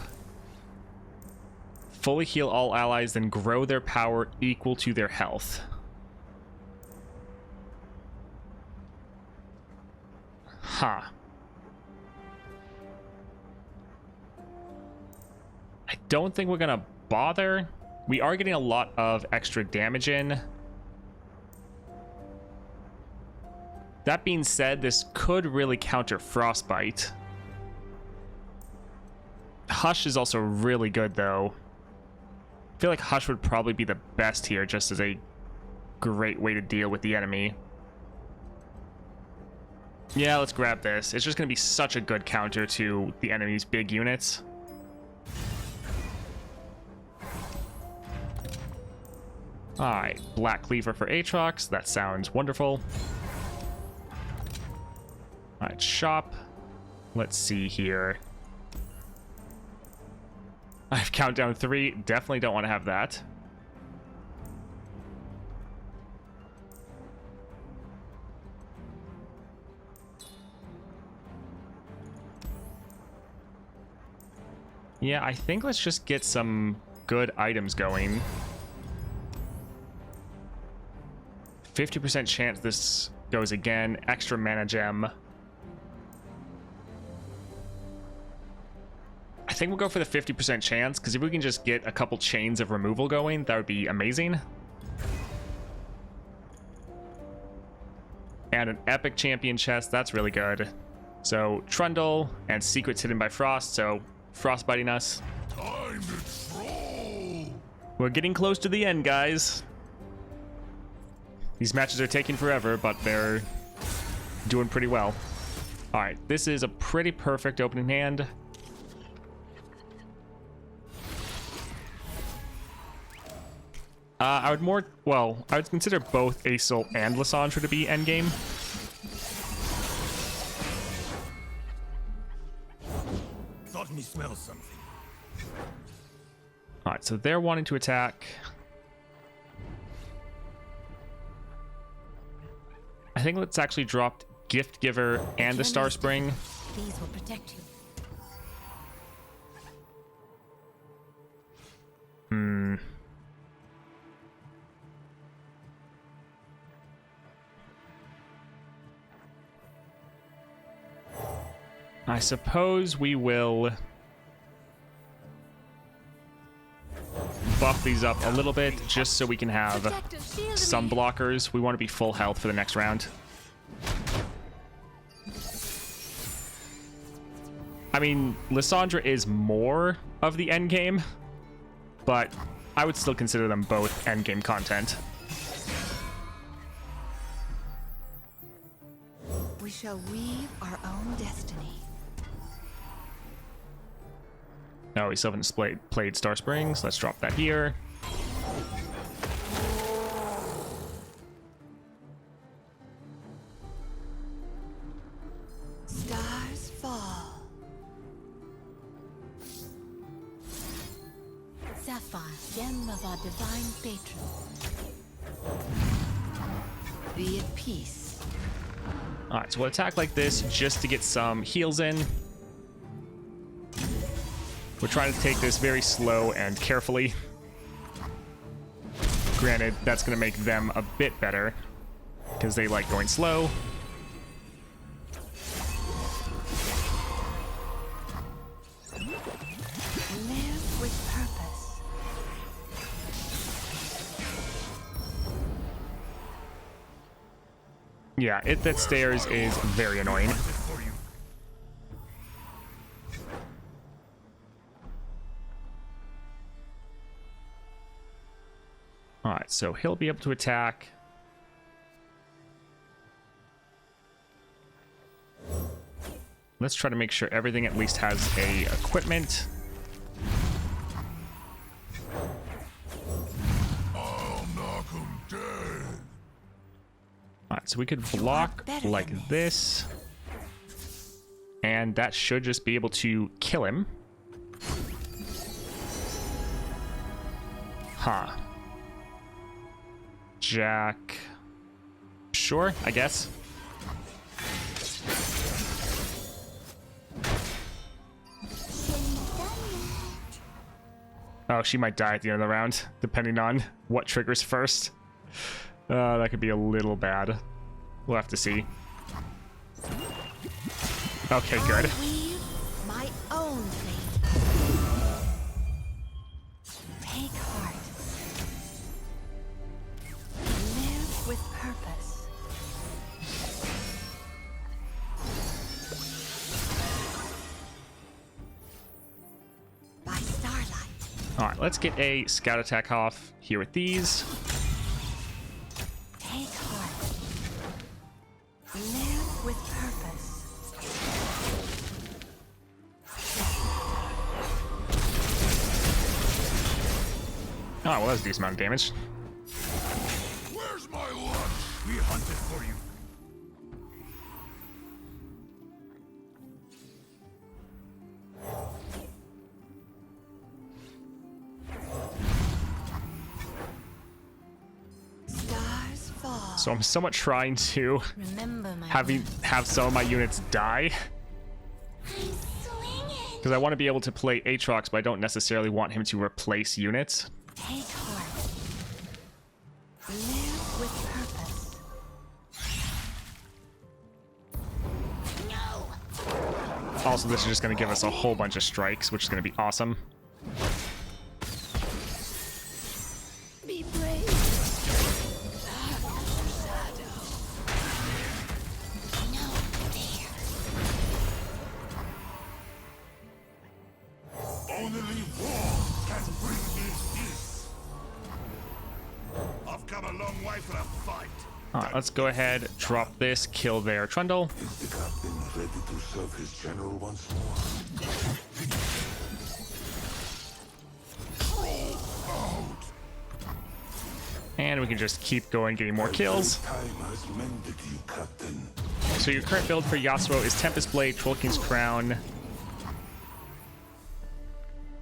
Fully heal all allies, then grow their power equal to their health. Huh. I don't think we're gonna bother. We are getting a lot of extra damage in. That being said, this could really counter Frostbite. Hush is also really good, though. I feel like Hush would probably be the best here, just as a great way to deal with the enemy. Yeah, let's grab this. It's just going to be such a good counter to the enemy's big units. Alright, Black Cleaver for Aatrox. That sounds wonderful. Alright, shop. Let's see here. I have countdown 3. Definitely don't want to have that. Yeah, I think let's just get some good items going. 50% chance this goes again. Extra mana gem. I think we'll go for the 50% chance, because if we can just get a couple chains of removal going, that would be amazing. And an epic champion chest, that's really good. So Trundle and secrets hidden by Frost, so frostbiting us. Time to troll! We're getting close to the end, guys. These matches are taking forever, but they're doing pretty well. All right, this is a pretty perfect opening hand. I would consider both Aesol and Lissandra to be endgame. Thought me smell something. All right, so they're wanting to attack. I think let's actually drop Gift Giver and the Star Spring. These will protect you. I suppose we will buff these up a little bit just so we can have Protective shield some me. blockers. We want to be full health for the next round. I mean, Lissandra is more of the end game, but I would still consider them both end game content. We shall weave our own destiny. Oh, we still haven't played Star Springs. Let's drop that here. Stars fall. Sapphire, gem of our divine patron. Be at peace. All right, so we'll attack like this just to get some heals in. We're trying to take this very slow and carefully. Granted, that's going to make them a bit better because they like going slow. Live with purpose. Yeah, that stairs is very annoying. All right, so he'll be able to attack. Let's try to make sure everything at least has a equipment. I'll knock 'em dead. Alright, so we could block like this. And that should just be able to kill him. Huh. Jack. Sure, I guess. Oh, she might die at the end of the round, depending on what triggers first. That could be a little bad. We'll have to see. Okay, good. I weave my own fate. Take heart. Live with purpose. By starlight. Alright, let's get a scout attack off here with these. Take heart. Live with purpose. Oh, well, that's a decent amount of damage. Where's my lunch? We hunted for you. Stars fall. So I'm somewhat trying to Remember my have some of my units die. Because I want to be able to play Aatrox, but I don't necessarily want him to replace units. Take heart. Live with purpose. No. Also, this is just going to give us a whole bunch of strikes, which is going to be awesome. Be brave. No fear. Only war can bring me peace. I've come a long way for a fight. Alright, let's go ahead, drop this, kill their Trundle. Is the captain ready to serve his general once more? And we can just keep going, getting more kills. Time has mended you, Captain. So your current build for Yasuo is Tempest Blade, Troll King's Crown.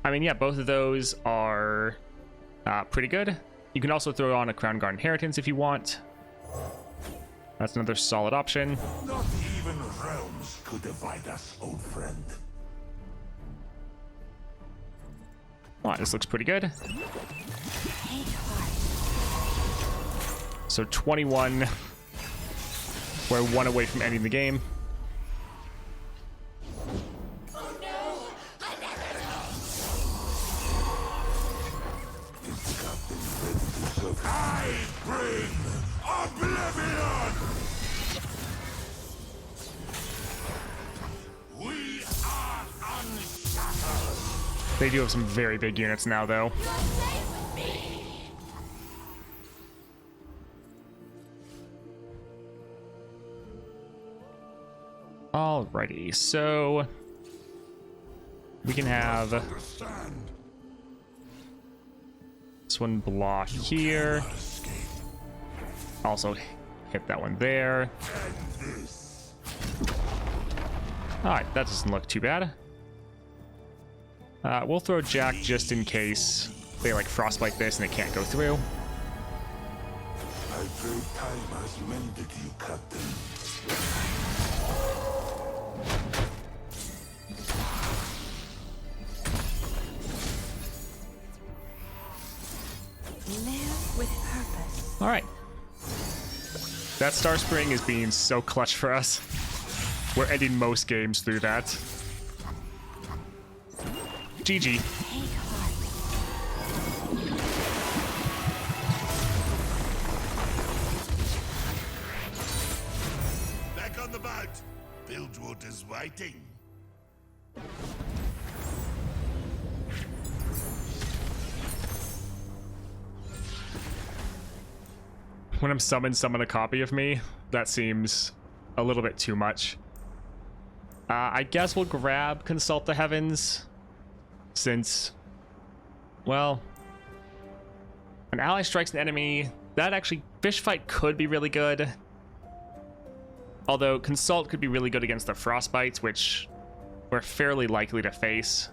I mean, yeah, both of those are pretty good. You can also throw on a Crown Guard Inheritance if you want. That's another solid option. Not even realms could divide us, old friend. Alright, this looks pretty good. Take heart. So 21. We're one away from ending the game. I bring oblivion! We are unshattered! They do have some very big units now, though. Alrighty, so we can have Understand? this one block here. Also hit that one there. And this. Alright, that doesn't look too bad. We'll throw Jack just in case they like frostbite this and it can't go through. I pray time has mended you, Captain. Live with purpose. Alright. That Star Spring is being so clutch for us. We're ending most games through that. GG. Take heart. Back on the boat. Bilgewater is waiting. When I'm summoned, summon a copy of me. That seems a little bit too much. I guess we'll grab Consult the Heavens, since, well, an ally strikes an enemy. That actually, Fish Fight could be really good. Although Consult could be really good against the Frostbites, which we're fairly likely to face.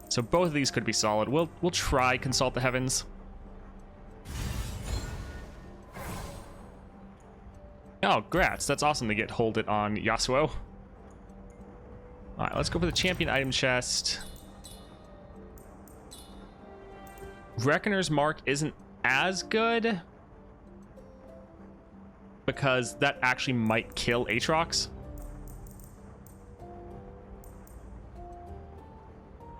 So both of these could be solid. We'll try Consult the Heavens. Oh, grats. That's awesome to get hold it on Yasuo. Alright, let's go for the champion item chest. Reckoner's Mark isn't as good because that actually might kill Aatrox.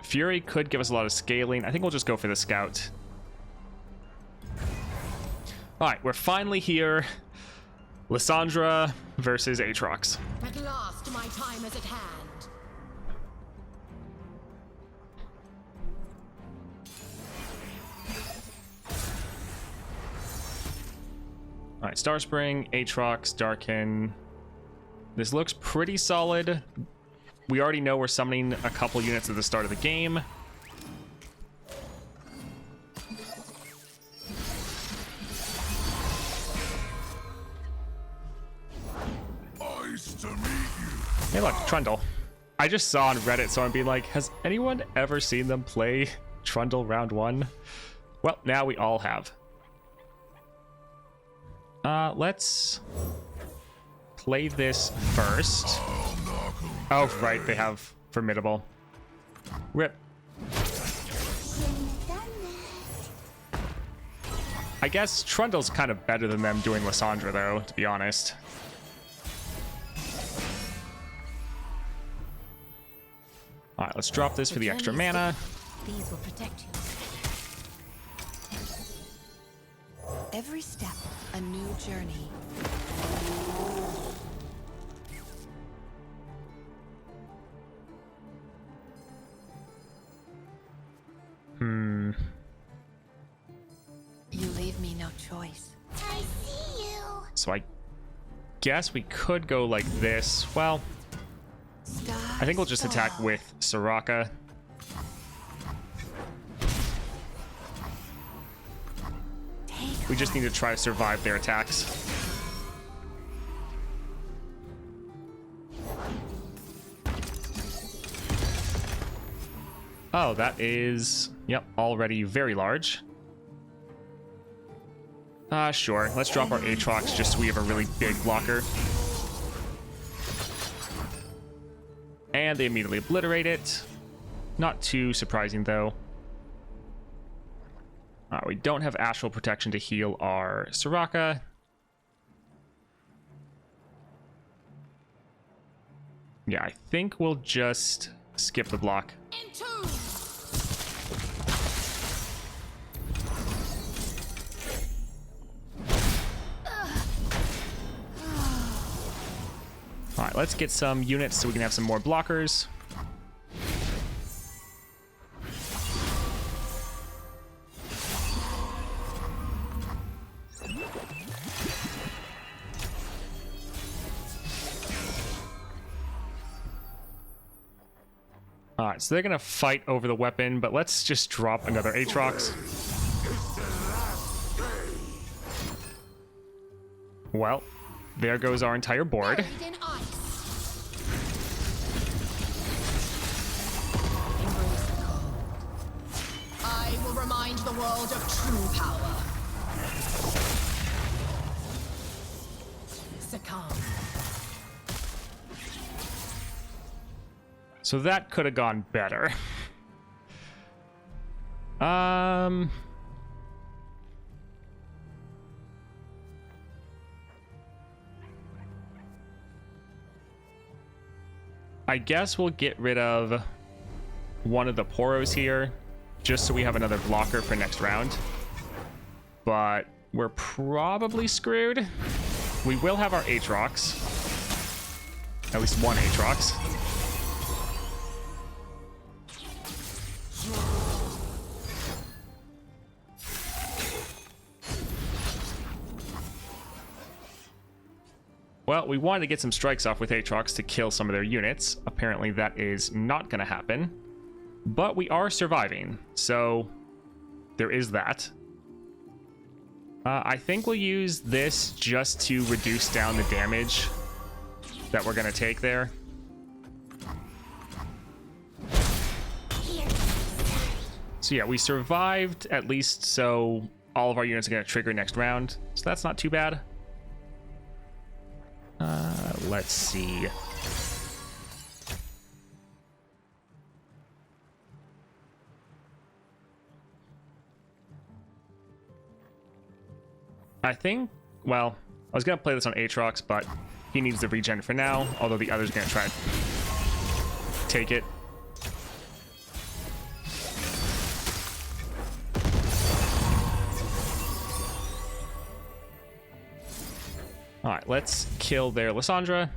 Fury could give us a lot of scaling. I think we'll just go for the Scout. Alright, we're finally here. Lissandra versus Aatrox. At last, my time is at hand. Alright, Starspring, Aatrox, Darkin. This looks pretty solid. We already know we're summoning a couple units at the start of the game. Nice to meet you. Hey look, Trundle. I just saw on Reddit someone being like, has anyone ever seen them play Trundle round 1? Well, now we all have. Let's play this first. Oh, right, they have Formidable. Rip. I guess Trundle's kind of better than them doing Lissandra, though, to be honest. Alright, let's drop this for the extra mana. These will protect you. Every step, a new journey. You leave me no choice. I see you. So I guess we could go like this. Well, I think we'll just attack with Soraka. We just need to try to survive their attacks. Oh, that is, yep, already very large. Sure. Let's drop our Aatrox just so we have a really big blocker. And they immediately obliterate it. Not too surprising, though. We don't have Astral Protection to heal our Soraka. Yeah, I think we'll just skip the block. Alright, let's get some units so we can have some more blockers. Alright, so they're gonna fight over the weapon, but let's just drop another Aatrox. Well, there goes our entire board. I will remind the world of true power. Succumb. So that could have gone better. I guess we'll get rid of one of the Poros here, just so we have another blocker for next round. But we're probably screwed. We will have our Aatrox. At least one Aatrox. Well, we wanted to get some strikes off with Aatrox to kill some of their units. Apparently that is not going to happen. But we are surviving, so there is that. I think we'll use this just to reduce down the damage that we're going to take there. So yeah, we survived at least, so all of our units are going to trigger next round. So that's not too bad. Let's see. I think, well, I was going to play this on Aatrox, but he needs the regen for now, although the others are going to try to take it. All right, let's kill their Lissandra.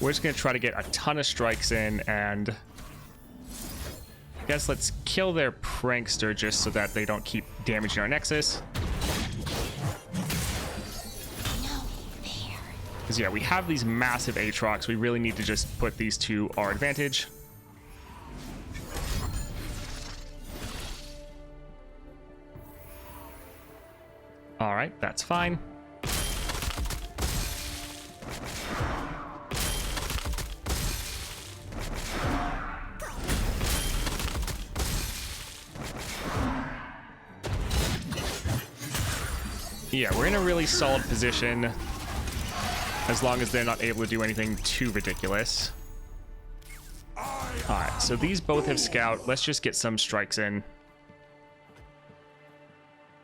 We're just going to try to get a ton of strikes in, and I guess let's kill their prankster just so that they don't keep damaging our Nexus. Because, yeah, we have these massive Aatrox. We really need to just put these to our advantage. All right, that's fine. Yeah, we're in a really solid position. As long as they're not able to do anything too ridiculous. Alright, so these both have scout. Let's just get some strikes in.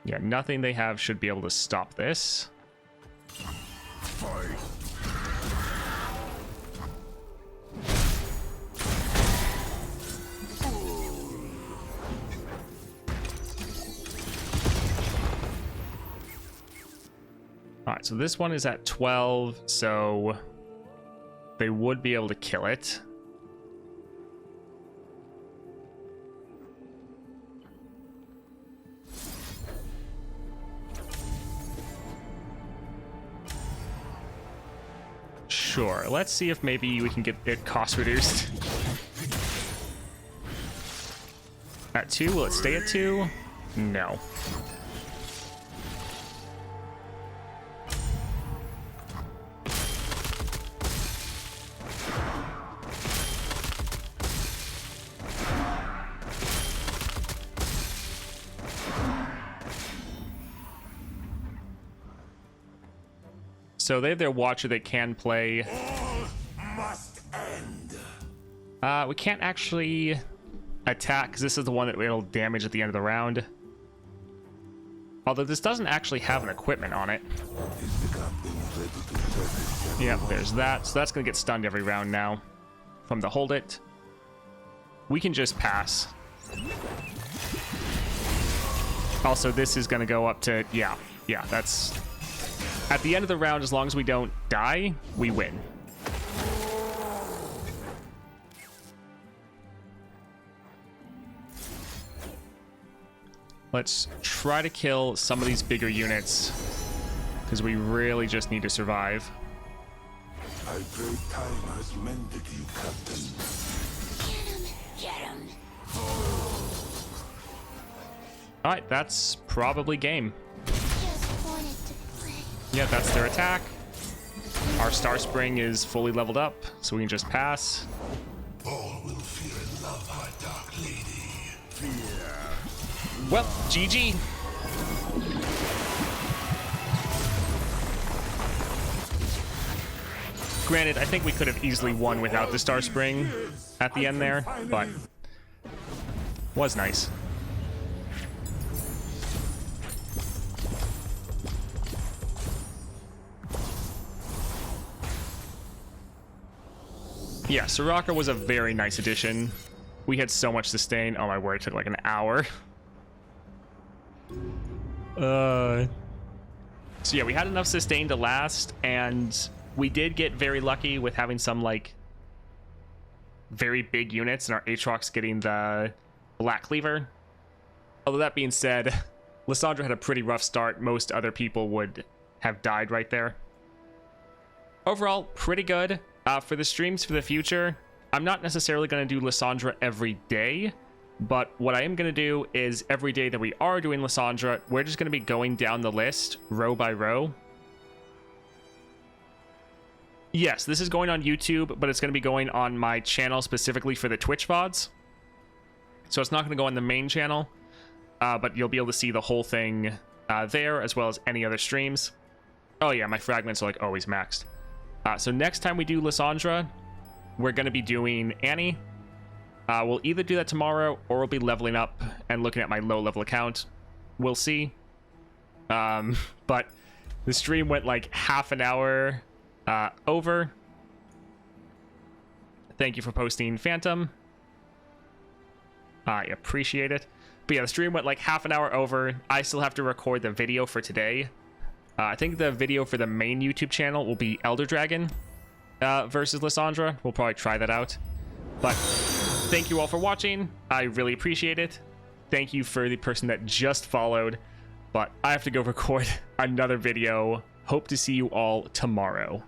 Yeah, nothing they have should be able to stop this. Alright, so this one is at 12, so they would be able to kill it. Sure, let's see if maybe we can get it cost reduced. At 2, will it stay at 2? No. So they have their Watcher they can play. All must end. We can't actually attack because this is the one that it'll damage at the end of the round. Although this doesn't actually have an equipment on it. Yep, there's that. So that's going to get stunned every round now from the hold it. We can just pass. Also, this is going to go up to, yeah, that's... At the end of the round, as long as we don't die, we win. Let's try to kill some of these bigger units, because we really just need to survive. A great time has mended you, Captain. Get him. All right, that's probably game. Just wanted to play. Yeah, that's their attack. Our Star Spring is fully leveled up, so we can just pass. All will fear and love our dark lady. Fear. Well, GG. Granted, I think we could have easily won without the Star Spring at the end there, but was nice. Yeah, Soraka was a very nice addition. We had so much sustain. Oh my word, it took like an hour. So yeah, we had enough sustain to last, and we did get very lucky with having some like very big units, and our Aatrox getting the Black Cleaver. Although that being said, Lissandra had a pretty rough start. Most other people would have died right there. Overall, pretty good. For the streams for the future, I'm not necessarily going to do Lissandra every day, but what I am going to do is every day that we are doing Lissandra, we're just going to be going down the list row by row. Yes, this is going on YouTube, but it's going to be going on my channel specifically for the Twitch VODs. So it's not going to go on the main channel, but you'll be able to see the whole thing there, as well as any other streams. Oh yeah, my fragments are like always maxed. So next time we do Lissandra, we're going to be doing Annie. We'll either do that tomorrow, or we'll be leveling up and looking at my low-level account. We'll see. But the stream went like half an hour over. Thank you for posting, Phantom. I appreciate it. But yeah, the stream went like half an hour over. I still have to record the video for today. I think the video for the main YouTube channel will be Elder Dragon versus Lissandra. We'll probably try that out. But thank you all for watching. I really appreciate it. Thank you for the person that just followed. But I have to go record another video. Hope to see you all tomorrow.